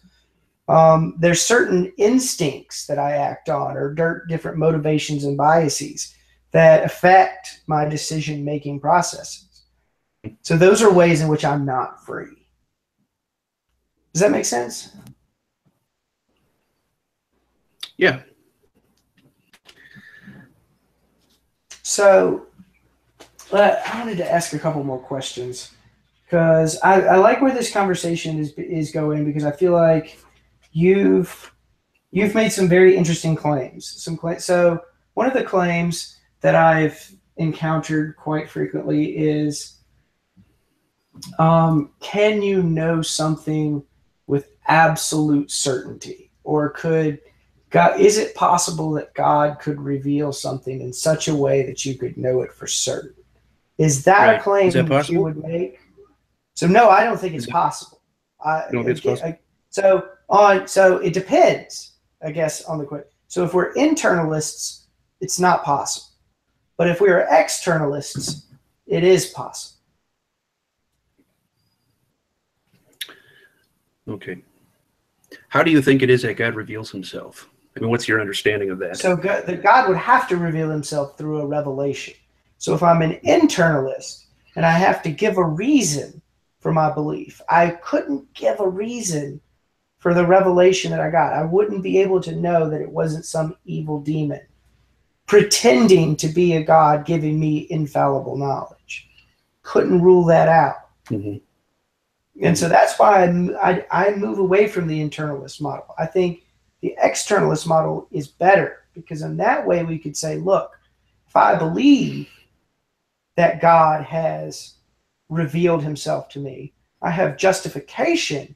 There's certain instincts that I act on, or different motivations and biases that affect my decision-making processes. So those are ways in which I'm not free. Does that make sense? Yeah. So I wanted to ask a couple more questions, because I like where this conversation is going, because I feel like you've made some very interesting claims. So one of the claims that I've encountered quite frequently is, can you know something with absolute certainty? Or is it possible that God could reveal something in such a way that you could know it for certain? Is that a claim that you would make? So no, I don't think it's possible. So it depends, I guess, on the question. So if we're internalists, it's not possible. But if we are externalists, it is possible. Okay. How do you think it is that God reveals himself? I mean, what's your understanding of that? So God would have to reveal himself through a revelation. So if I'm an internalist and I have to give a reason for my belief, I couldn't give a reason for the revelation that I got. I wouldn't be able to know that it wasn't some evil demon pretending to be a God giving me infallible knowledge. Couldn't rule that out. And so that's why I move away from the internalist model. I think the externalist model is better, because in that way we could say, look, if I believe that God has revealed himself to me, I have justification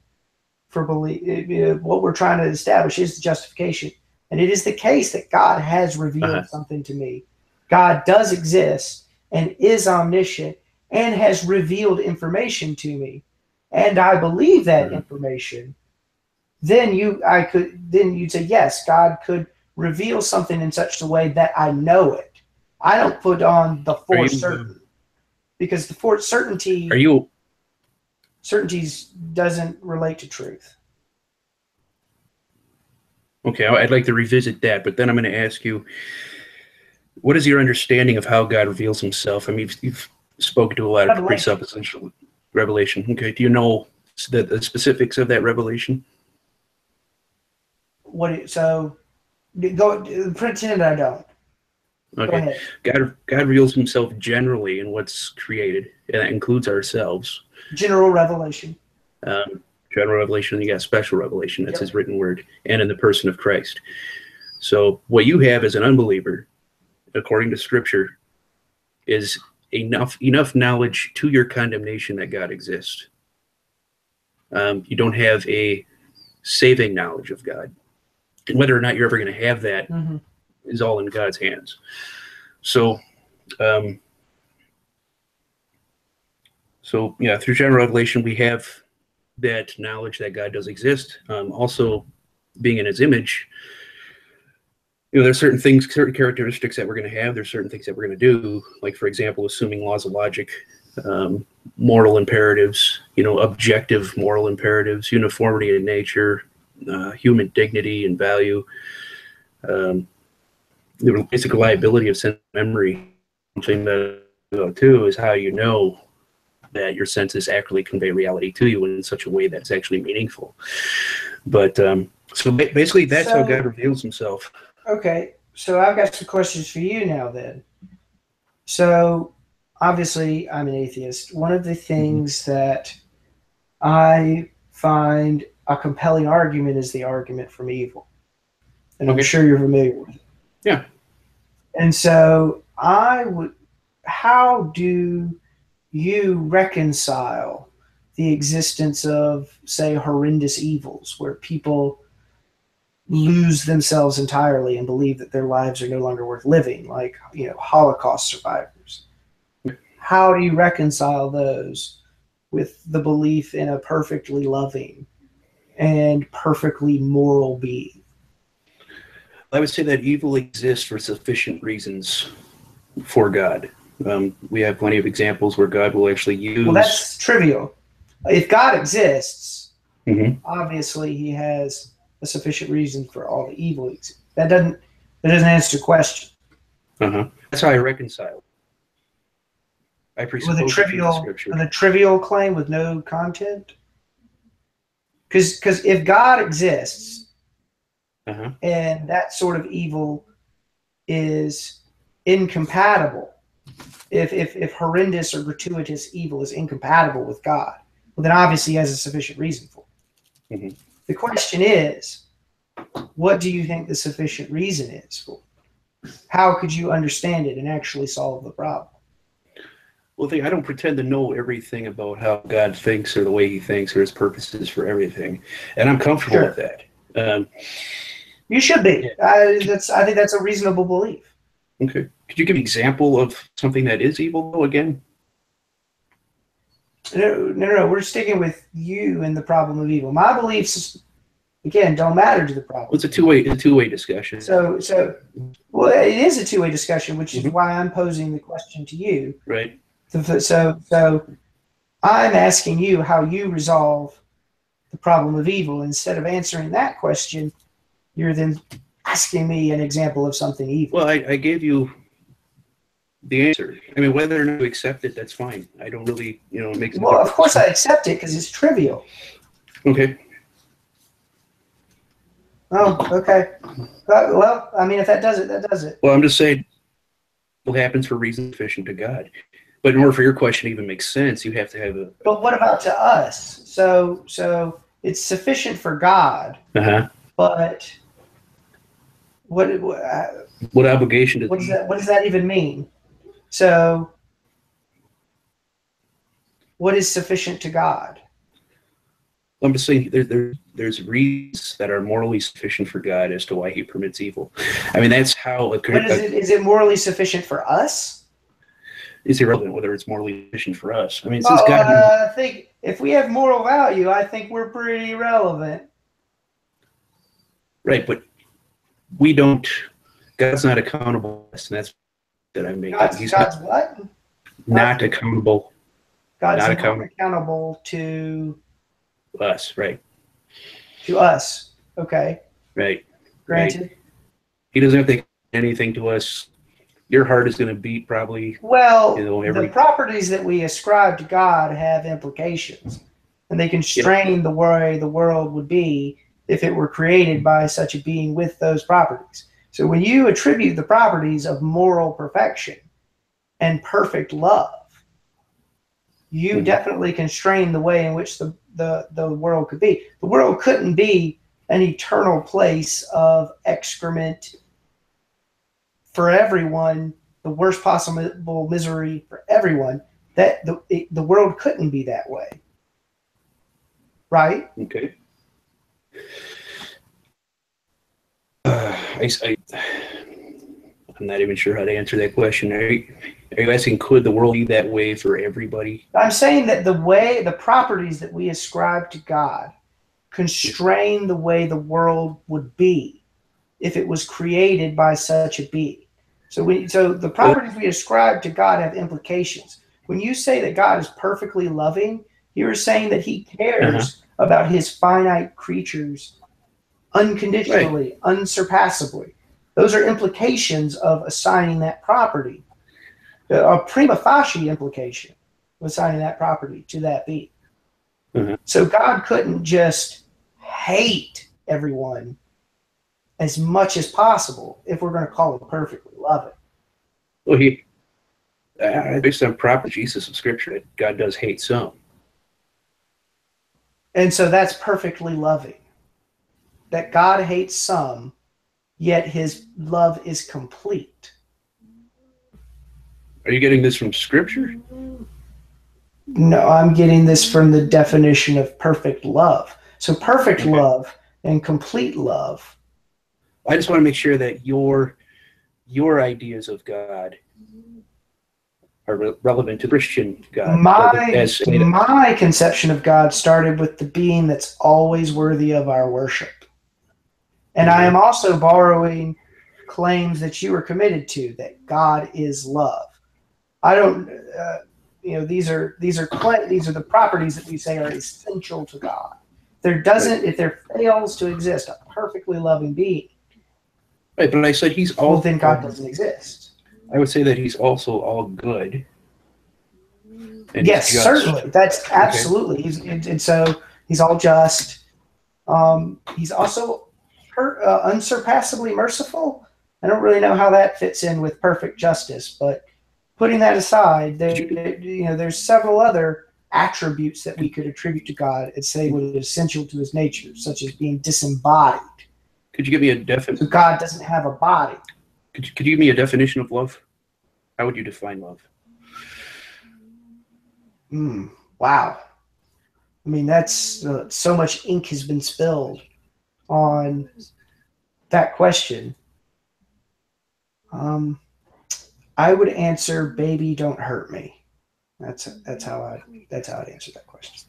for belief. What we're trying to establish is the justification. And it is the case that God has revealed something to me. God does exist and is omniscient and has revealed information to me. And I believe that information. Then you'd say, yes, God could reveal something in such a way that I know it. I don't put on the for certain, because the for certainty certainties doesn't relate to truth. Okay, I'd like to revisit that, but then I'm going to ask you, what is your understanding of how God reveals himself? I mean, you've spoken to a lot of presuppositional revelation. Okay, do you know the specifics of that revelation? Pretend I don't. Okay. God reveals himself generally in what's created, and that includes ourselves. General revelation. General revelation, you got special revelation. That's Yep. his written word, and in the person of Christ. So what you have as an unbeliever, according to Scripture, is enough knowledge to your condemnation that God exists. You don't have a saving knowledge of God. And whether or not you're ever going to have that is all in God's hands. So, yeah, through general revelation, we have that knowledge that God does exist. Also, being in His image, there's certain things, certain characteristics that we're going to have. There's certain things that we're going to do, like, for example, assuming laws of logic, moral imperatives, objective moral imperatives, uniformity in nature, human dignity and value, the basic reliability of sense memory. Something that too is how you know that your senses actually convey reality to you in such a way that's actually meaningful. But so basically, that's how God reveals Himself. Okay, so I've got some questions for you now then. So obviously, I'm an atheist. One of the things that I find a compelling argument is the argument from evil. And I'm sure you're familiar with it. Yeah. And so how do you reconcile the existence of, say, horrendous evils where people lose themselves entirely and believe that their lives are no longer worth living, like, Holocaust survivors? How do you reconcile those with the belief in a perfectly loving and perfectly moral being? I would say that evil exists for sufficient reasons for God. We have plenty of examples where God will actually use... Well, that's trivial. If God exists, obviously He has a sufficient reason for all the evil. That doesn't answer the question. That's how I reconcile. I presuppose With a trivial claim with no content? Because if God exists, and that sort of evil is incompatible, if horrendous or gratuitous evil is incompatible with God, well, then obviously He has a sufficient reason for it. The question is, what do you think the sufficient reason is for? How could you understand it and actually solve the problem? Well, I don't pretend to know everything about how God thinks or the way He thinks or His purposes for everything, and I'm comfortable with that. You should be. I think that's a reasonable belief. Okay. Could you give an example of something that is evil, though, again? No. We're sticking with you and the problem of evil. My beliefs, again, don't matter to the problem. Well, it's a two-way discussion. Well, it is a two-way discussion, which is why I'm posing the question to you. Right. So I'm asking you how you resolve the problem of evil. Instead of answering that question, you're then asking me an example of something evil. Well, I gave you the answer. I mean, whether or not you accept it, that's fine. I don't really, it makes a difference. Of course I accept it because it's trivial. Okay. Oh, okay. Well, I mean, if that does it, that does it. Well, I'm just saying it happens for reasons sufficient to God. But in order for your question to even make sense, you have to have a... But what about to us? So it's sufficient for God, but what obligation does what does that even mean? So what is sufficient to God? I'm just saying there's reasons that are morally sufficient for God as to why He permits evil. I mean, that's how... Is it morally sufficient for us? It's irrelevant whether it's morally sufficient for us. I mean, since God... I think if we have moral value, I think we're pretty relevant. Right, but we don't... God's not accountable to us, and that's that I'm making. God's what? Not accountable. God's not accountable to... us, right. To us, okay. Right. Granted. Right. He doesn't have to anything to us. Your heart is going to beat probably... Well, the properties that we ascribe to God have implications, and they constrain the way the world would be if it were created by such a being with those properties. So when you attribute the properties of moral perfection and perfect love you definitely constrain the way in which the world could be. The world couldn't be an eternal place of excrement for everyone, the worst possible misery for everyone. That the world couldn't be that way, right? Okay. I'm not even sure how to answer that question. Are you asking, could the world be that way for everybody? I'm saying that the properties that we ascribe to God constrain the way the world would be if it was created by such a being. So the properties we ascribe to God have implications. When you say that God is perfectly loving, you're saying that he cares about his finite creatures unconditionally, unsurpassably. Those are implications of assigning that property, a prima facie implication of assigning that property to that being. So God couldn't just hate everyone as much as possible if we're going to call him perfectly loving. Well, based on proper Jesus of Scripture, that God does hate some. And so that's perfectly loving. That God hates some, yet his love is complete. Are you getting this from Scripture? No, I'm getting this from the definition of perfect love. So perfect love and complete love. I just want to make sure that your ideas of God are relevant to Christian God. My conception of God started with the being that's always worthy of our worship. And I am also borrowing claims that you are committed to, that God is love. I don't, these are the properties that we say are essential to God. If there fails to exist a perfectly loving being, right? But I said he's all. Well, then God doesn't exist. I would say that he's also all good. And yes, certainly. That's absolutely. And so he's all just. He's also unsurpassably merciful. I don't really know how that fits in with perfect justice, but putting that aside, there's several other attributes that we could attribute to God and say what is essential to his nature, such as being disembodied. Could you give me a definition? So God doesn't have a body. Could you give me a definition of love? How would you define love? Wow. I mean, that's so much ink has been spilled on that question. I would answer, "Baby, don't hurt me." That's how I'd answer that question.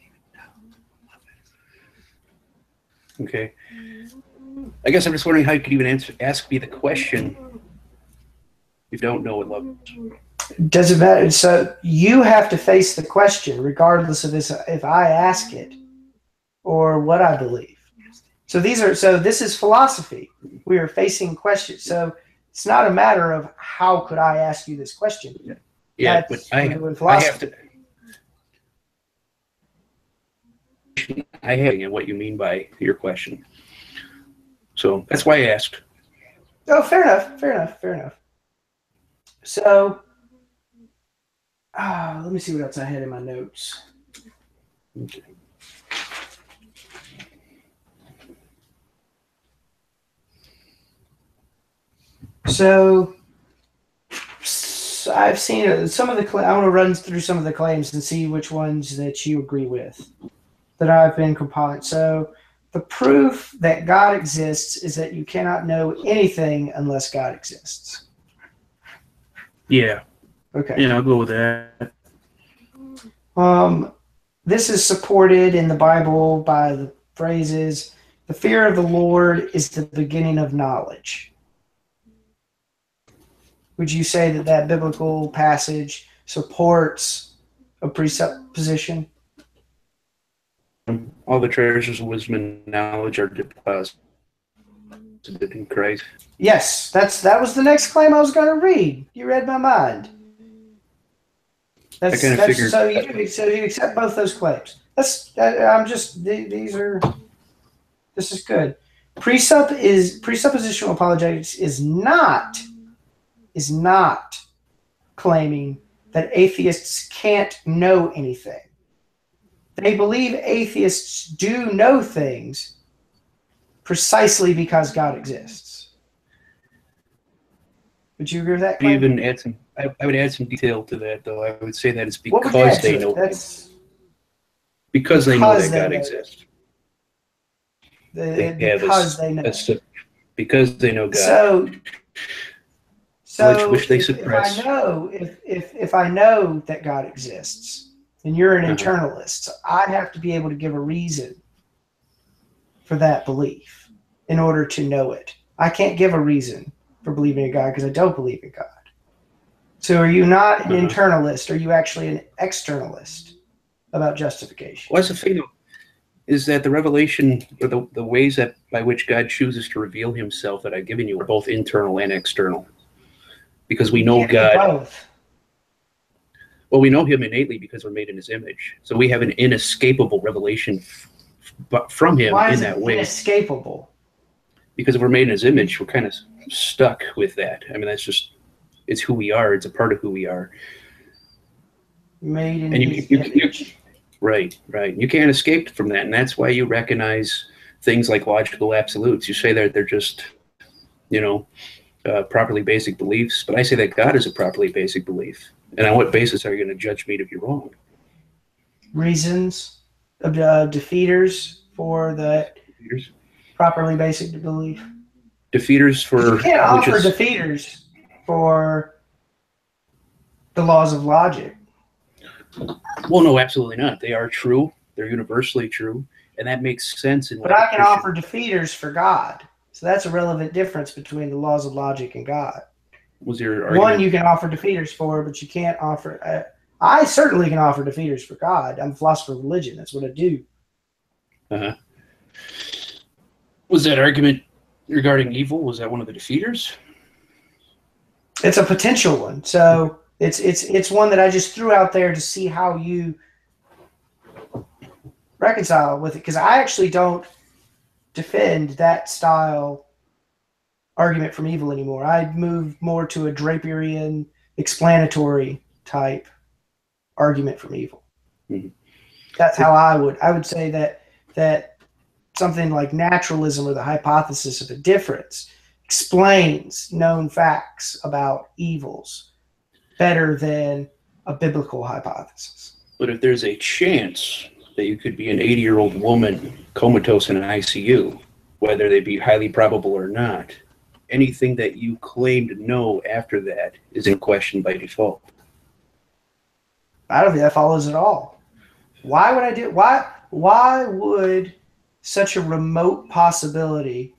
Okay. I guess I'm just wondering how you could even ask me the question if you don't know what love is. Doesn't matter. So you have to face the question, regardless of if I ask it or what I believe. So this is philosophy. We are facing questions. So it's not a matter of how could I ask you this question. Yeah, but I have to. I have what you mean by your question. So that's why I asked. Oh, fair enough. So, let me see what else I had in my notes. Okay. So I've seen some of the. I want to run through some of the claims and see which ones that you agree with that I've been compiling. So the proof that God exists is that you cannot know anything unless God exists. Yeah. Okay. Yeah, I'll go with that. This is supported in the Bible by the phrases, "The fear of the Lord is the beginning of knowledge." Would you say that biblical passage supports a presupposition? All the treasures of wisdom and knowledge are deposited in Christ. Yes, that was the next claim I was going to read. You read my mind. I kind of figured. So you accept both those claims. This is good. Presuppositional apologetics is not claiming that atheists can't know anything. They believe atheists do know things precisely because God exists. Would you agree with that claim? Even add some, I would add some detail to that, though. I would say that it's What would you because add they to know it? That's because they know because that they God know exists. because they know. Because they know God. So which they if suppress. I know if I know that God exists and you're an internalist, I have to be able to give a reason for that belief in order to know it. I can't give a reason for believing in God because I don't believe in God. So are you not an internalist? Are you actually an externalist about justification? Well, that's the thing, though, is that the revelation, or the ways that by which God chooses to reveal himself that I've given you are both internal and external. Because we know God. Both. Well, we know him innately because we're made in his image. So we have an inescapable revelation from him in that way. Inescapable? Because if we're made in his image, we're kind of stuck with that. I mean, it's who we are. It's a part of who we are. Made in his image. Right. You can't escape from that. And that's why you recognize things like logical absolutes. You say that they're just, properly basic beliefs. But I say that God is a properly basic belief. And on what basis are you going to judge me to be wrong? Reasons, defeaters for the properly basic belief. Defeaters for... You can't offer defeaters for the laws of logic. Well, no, absolutely not. They are true. They're universally true. And that makes sense. But I can offer defeaters for God. So that's a relevant difference between the laws of logic and God. Was your argument? One you can offer defeaters for, but you can't offer... I certainly can offer defeaters for God. I'm a philosopher of religion. That's what I do. Was that argument regarding evil, was that one of the defeaters? It's a potential one. So it's one that I just threw out there to see how you reconcile with it, because I actually don't defend that style argument from evil anymore. I moved more to a Draperian explanatory type argument from evil. That's how I would say that something like naturalism or the hypothesis of a difference explains known facts about evils better than a biblical hypothesis. But if there's a chance that you could be an 80-year-old woman comatose in an ICU, whether they be highly probable or not, anything that you claim to know after that is in question by default. I don't think that follows at all. Why would I do? Why would such a remote possibility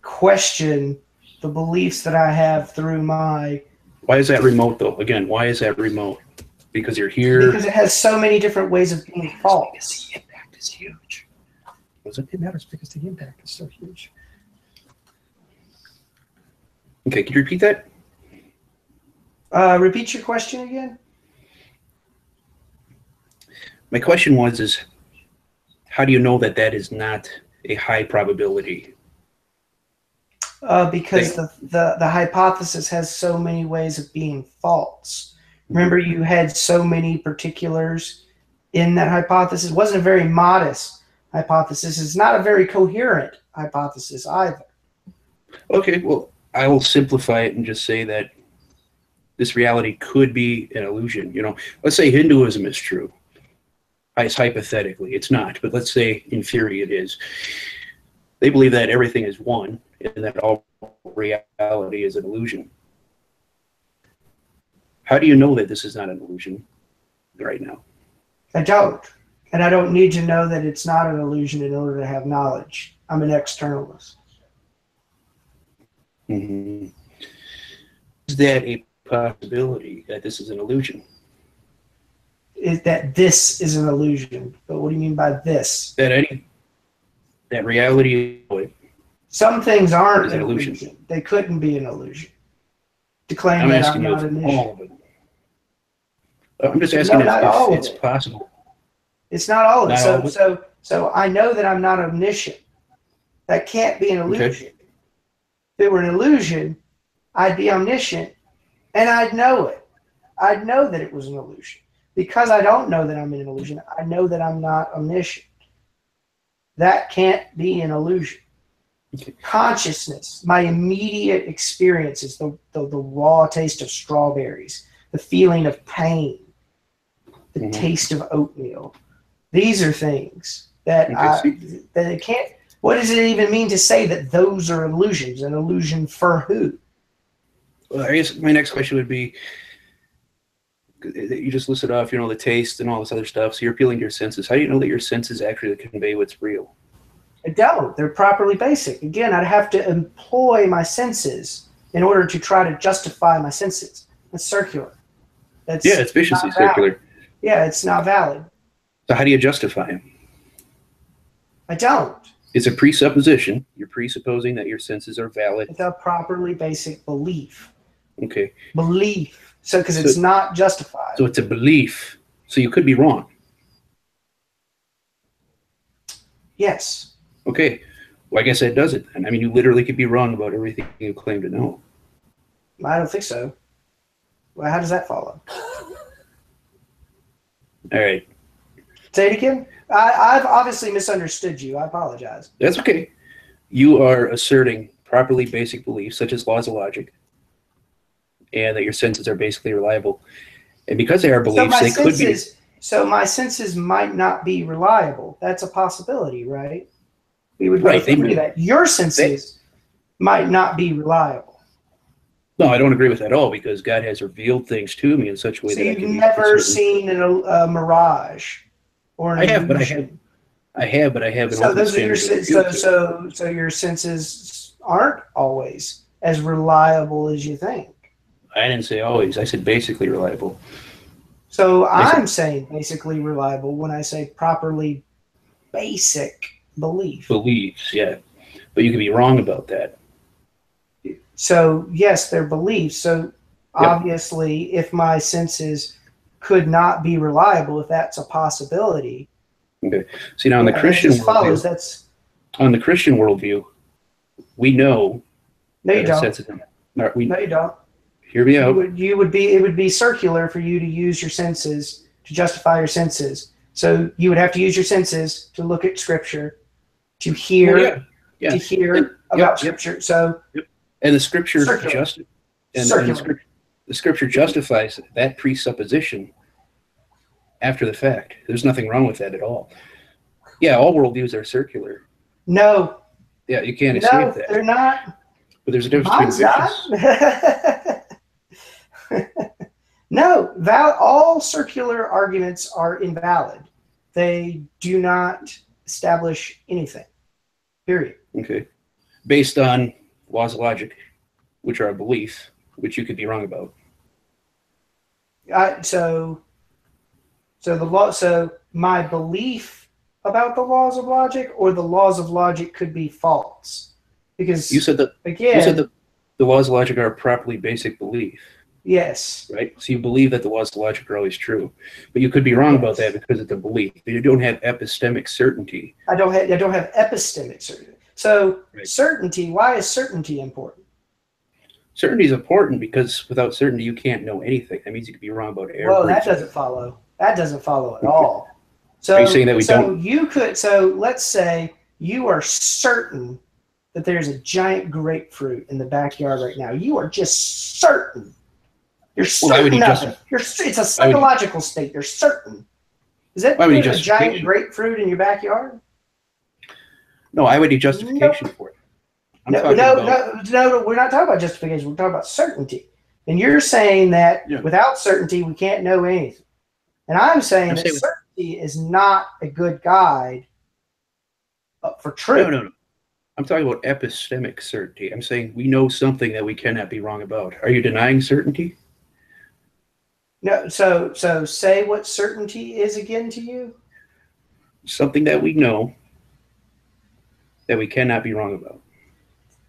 question the beliefs that I have through my... Why is that remote, though? Again, why is that remote? Because you're here... Because it has so many different ways of being false. The impact is huge. It matters because the impact is so huge. Okay, can you repeat that? Repeat your question again? My question is how do you know that that is not a high probability? Because the hypothesis has so many ways of being false. Remember, you had so many particulars in that hypothesis. It wasn't a very modest hypothesis. It's not a very coherent hypothesis either. Okay, well, I will simplify it and just say that this reality could be an illusion. Let's say Hinduism is true. It's hypothetically, it's not, but let's say in theory it is. They believe that everything is one and that all reality is an illusion. How do you know that this is not an illusion right now? I don't. And I don't need to know that it's not an illusion in order to have knowledge. I'm an externalist. Is that a possibility that this is an illusion? Is that this is an illusion? But what do you mean by this? That reality. Some things aren't an illusion. They couldn't be an illusion. To claim that I'm not an illusion. I'm just asking if it's possible. It's not all of it. So I know that I'm not omniscient. That can't be an illusion. Okay. If it were an illusion, I'd be omniscient and I'd know it. I know that it was an illusion. Because I don't know that I'm in an illusion, I know that I'm not omniscient. That can't be an illusion. Okay. Consciousness, my immediate experiences, the raw taste of strawberries, the feeling of pain, the taste of oatmeal. These are things that that it can't. What does it even mean to say that those are illusions? An illusion for who? Well, I guess my next question would be, you just listed off, the taste and all this other stuff. So you're appealing to your senses. How do you know that your senses actually convey what's real? I don't. They're properly basic. Again, I'd have to employ my senses in order to try to justify my senses. That's circular. It's viciously circular. Yeah, it's not valid. So how do you justify them? I don't. It's a presupposition. You're presupposing that your senses are valid. It's a properly basic belief. Okay. Belief. So, because it's not justified. So it's a belief. So you could be wrong. Yes. Okay. Well, I guess that does it. I mean, you literally could be wrong about everything you claim to know. I don't think so. Well, how does that follow? All right. Say it again. I've obviously misunderstood you. I apologize. That's okay. You are asserting properly basic beliefs, such as laws of logic, and that your senses are basically reliable. And because they are beliefs, they could be. So my senses might not be reliable. That's a possibility, right? We would both agree that your senses might not be reliable. No, I don't agree with that at all, because God has revealed things to me in such a way that I can. You've never seen a mirage or an illusion. I have, but I have. So those are your so your senses aren't always as reliable as you think. I didn't say always. I said basically reliable. So I'm saying basically reliable when I say properly basic belief. Beliefs, yeah. But you could be wrong about that. So, yes, they're beliefs. So, obviously, if my senses could not be reliable, if that's a possibility. Okay. See, now in the Christian worldview, on the Christian worldview, we know. No, you don't. No, you don't. Hear me out. It would be circular for you to use your senses to justify your senses. So you would have to use your senses to look at Scripture, to hear, about Scripture. So, and the Scripture the Scripture justifies that presupposition after the fact. There's nothing wrong with that at all. Yeah, all worldviews are circular. No. Yeah, you can't escape that. They're not. But there's a difference between vicious. No, all circular arguments are invalid. They do not establish anything. Period. Okay. Based on laws of logic, which are a belief, which you could be wrong about. So my belief about the laws of logic, or the laws of logic could be false, because you said that the laws of logic are a properly basic belief. Yes. Right. So you believe that the laws of logic are always true, but you could be wrong about that because it's a belief. You don't have epistemic certainty. I don't have epistemic certainty. So certainty. Why is certainty important? Certainty is important because without certainty, you can't know anything. That means you could be wrong about everything. Well, that doesn't follow. That doesn't follow at all. So, are you saying that we don't? So let's say you are certain that there's a giant grapefruit in the backyard right now. You are just certain. You're certain of it. It's a psychological state. You're certain. Is that a giant grapefruit in your backyard? No, I would need justification for it. No, we're not talking about justification. We're talking about certainty. And you're saying that without certainty, we can't know anything. And I'm saying that certainty is not a good guide for truth. No. I'm talking about epistemic certainty. I'm saying we know something that we cannot be wrong about. Are you denying certainty? No. So say what certainty is again to you. Something that we know that we cannot be wrong about.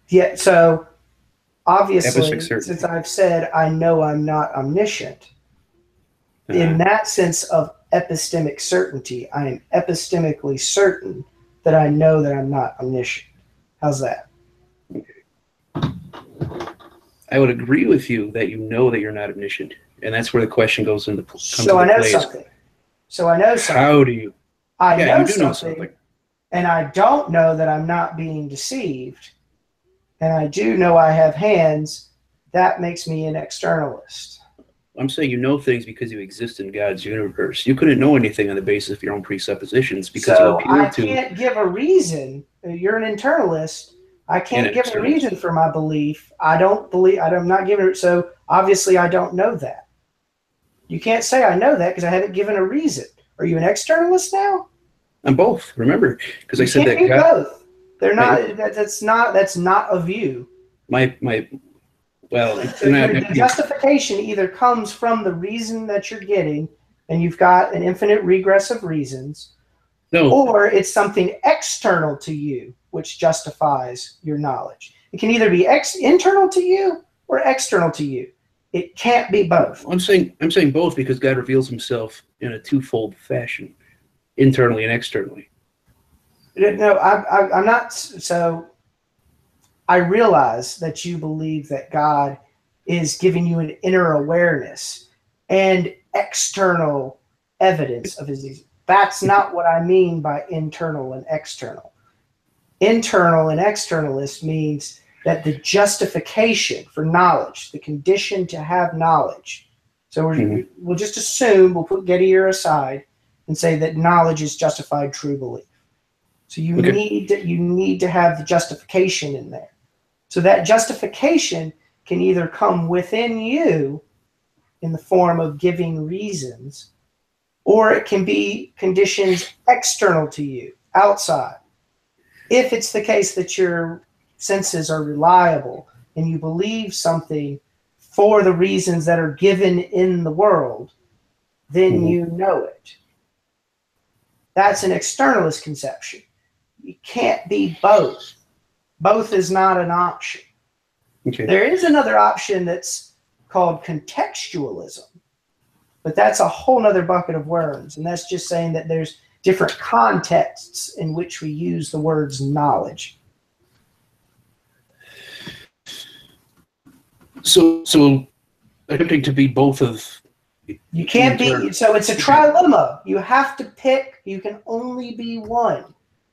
Yeah. So obviously, since I've said I know I'm not omniscient, in that sense of epistemic certainty, I am epistemically certain that I know that I'm not omniscient. How's that? Okay. I would agree with you that you know that you're not omniscient. And that's where the question comes into play. So I know something. So I know something. How do you? I Yeah, know you do something, know something. and I don't know that I'm not being deceived, and I do know I have hands. That makes me an externalist. I'm saying you know things because you exist in God's universe. You couldn't know anything on the basis of your own presuppositions because you So appear I can't give a reason. You're an internalist. I can't give a reason for my belief. I don't believe. I'm not giving it. So obviously, I don't know that. You can't say I know that because I haven't given a reason. Are you an externalist now? I'm both. Remember, because I said can't that be God. Both. They're not. That's not a view. My. Well, So the justification either comes from the reason that you're getting, and you've got an infinite regress of reasons, or it's something external to you which justifies your knowledge. It can either be internal to you or external to you. It can't be both. I'm saying both because God reveals himself in a twofold fashion, internally and externally. No, I'm not. So I realize that you believe that God is giving you an inner awareness and external evidence of his existence. That's not what I mean by internal and external. Internal and externalist means that the justification for knowledge, the condition to have knowledge. So we'll just assume, we'll put Gettier aside and say that knowledge is justified true belief. So you need to have the justification in there. So that justification can either come within you in the form of giving reasons, or it can be conditions external to you, outside. If it's the case that your senses are reliable and you believe something for the reasons that are given in the world, then you know it. That's an externalist conception. You can't be both. Both is not an option. Okay. There is another option that's called contextualism, but that's a whole nother bucket of worms. And that's just saying that there's different contexts in which we use the words knowledge. So attempting to be both of. You can't be, so it's a trilemma. You have to pick, you can only be one.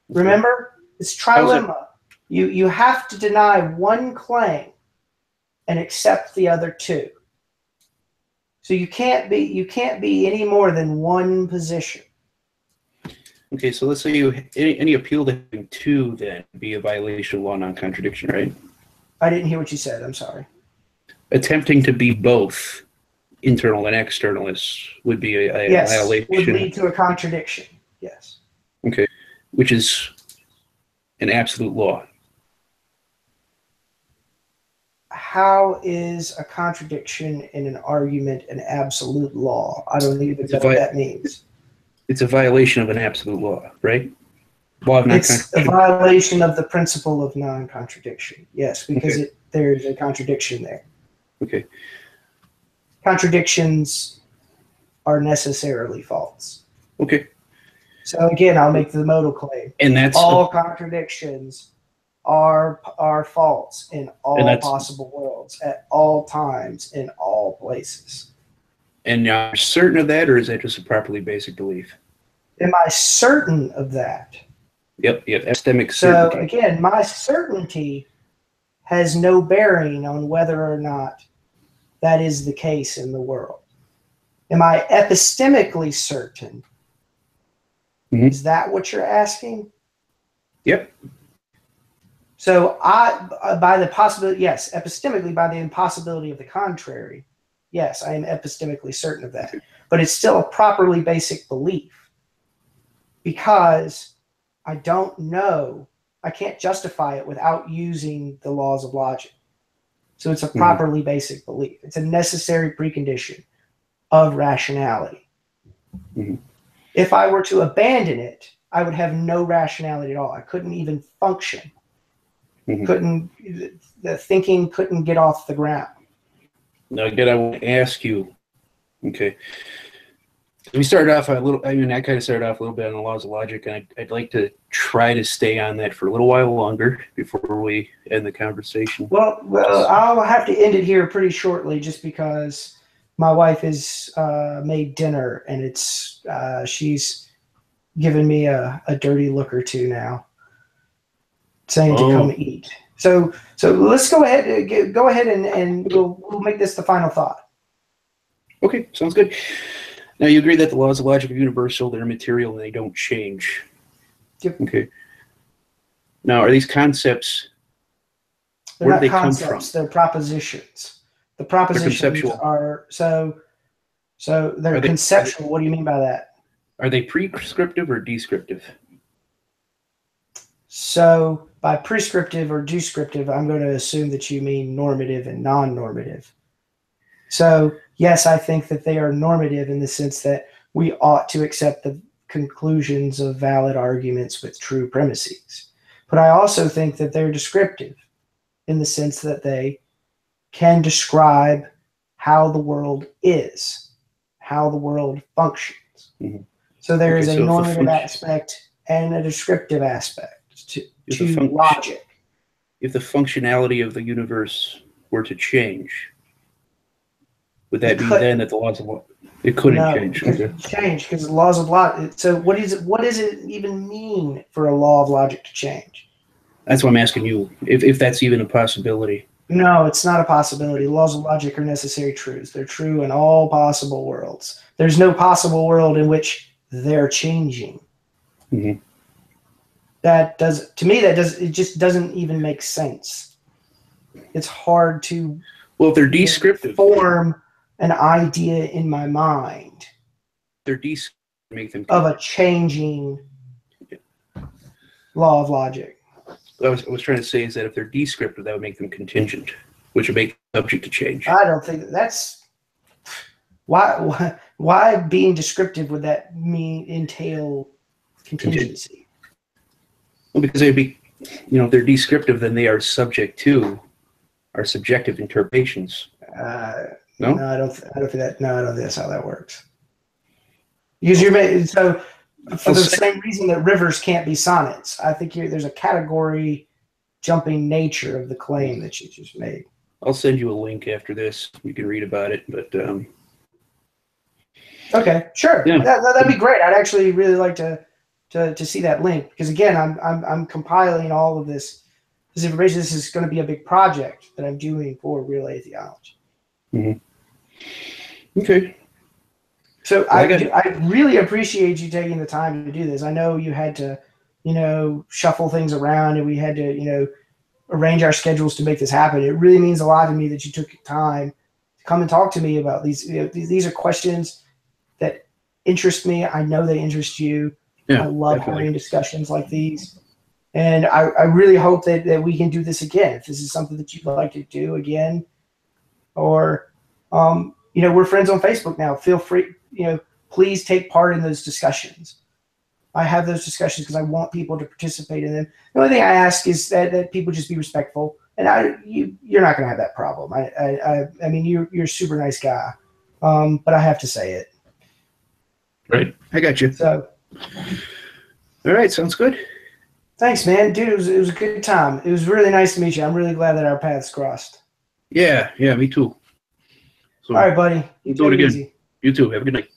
Remember? It's trilemma. You have to deny one claim and accept the other two. So you can't be any more than one position. Okay, so let's say any appeal to having two then be a violation of law non-contradiction, right? I didn't hear what you said. I'm sorry. Attempting to be both internal and externalists would be a violation. Would lead to a contradiction. Yes. Okay, which is an absolute law. How is a contradiction in an argument an absolute law? I don't even know what that means. It's a violation of an absolute law, right? Law of it's a violation of the principle of non-contradiction. Yes, because there's a contradiction there. Okay. Contradictions are necessarily false. Okay. So again, I'll make the modal claim. And that's all contradictions are false in all possible worlds, at all times, in all places. And you're certain of that, or is that just a properly basic belief? Am I certain of that? Yep, epistemic certainty. So again, my certainty has no bearing on whether or not that is the case in the world. Am I epistemically certain? Is that what you're asking? Yep. So by the possibility, yes, epistemically, by the impossibility of the contrary, yes, I am epistemically certain of that. But it's still a properly basic belief because I don't know, I can't justify it without using the laws of logic. So it's a properly basic belief. It's a necessary precondition of rationality. If I were to abandon it, I would have no rationality at all. I couldn't even function. The thinking couldn't get off the ground. Now, again, I want to ask you, okay, we started off I kind of started off a little bit on the laws of logic, and I'd like to try to stay on that for a little while longer before we end the conversation. Well, I'll have to end it here pretty shortly just because my wife has made dinner, and she's given me a dirty look or two now, saying to come eat. So let's go ahead and we'll make this the final thought. Okay, sounds good. Now, you agree that the laws of logic are universal, they're immaterial, and they don't change. Yep. Okay. Now, are these concepts, They're where do not they come concepts, from? they're propositions. The propositions are they're conceptual. What do you mean by that? Are they prescriptive or descriptive? So by prescriptive or descriptive, I'm going to assume that you mean normative and non-normative. So yes, I think that they are normative in the sense that we ought to accept the conclusions of valid arguments with true premises. But I also think that they're descriptive in the sense that they can describe how the world is, how the world functions. Mm-hmm. So there is a normative aspect and a descriptive aspect to logic. If the functionality of the universe were to change, would that mean then that the laws of law, it couldn't change? It couldn't change because the laws of logic. So what does it even mean for a law of logic to change? That's what I'm asking you, if that's even a possibility. No, it's not a possibility. Laws of logic are necessary truths. They're true in all possible worlds. There's no possible world in which they're changing. Mm-hmm. It just doesn't even make sense. It's hard to if they're descriptive, form an idea in my mind. They're descriptive, make them of a changing law of logic. What I was trying to say is that if they're descriptive, that would make them contingent, which would make them subject to change. I don't think that's why being descriptive would that entail contingency? Well, because they'd be, if they're descriptive, then they are subject to our subjective interpretations. No, I don't think that. No, I don't think that's how that works. Because for the same reason that rivers can't be sonnets, I think there's a category jumping nature of the claim that you just made. I'll send you a link after this. You can read about it. But okay, sure, yeah. That'd be great. I'd actually really like to see that link because again, I'm compiling all of this information. This is going to be a big project that I'm doing for Real Atheology. Mm-hmm. Okay. So I really appreciate you taking the time to do this. I know you had to, shuffle things around and we had to, arrange our schedules to make this happen. It really means a lot to me that you took time to come and talk to me about these. These are questions that interest me. I know they interest you. Yeah, I love having discussions like these. And I really hope that we can do this again. If this is something that you'd like to do again, or, we're friends on Facebook now. Feel free, please take part in those discussions. I have those discussions because I want people to participate in them. The only thing I ask is that people just be respectful. And you're not going to have that problem. I mean, you're a super nice guy, but I have to say it. Right. I got you. So, all right. Sounds good. Thanks, man. Dude, it was a good time. It was really nice to meet you. I'm really glad that our paths crossed. Yeah, me too. So, all right, buddy. Do it again. Easy. You too. Have a good night.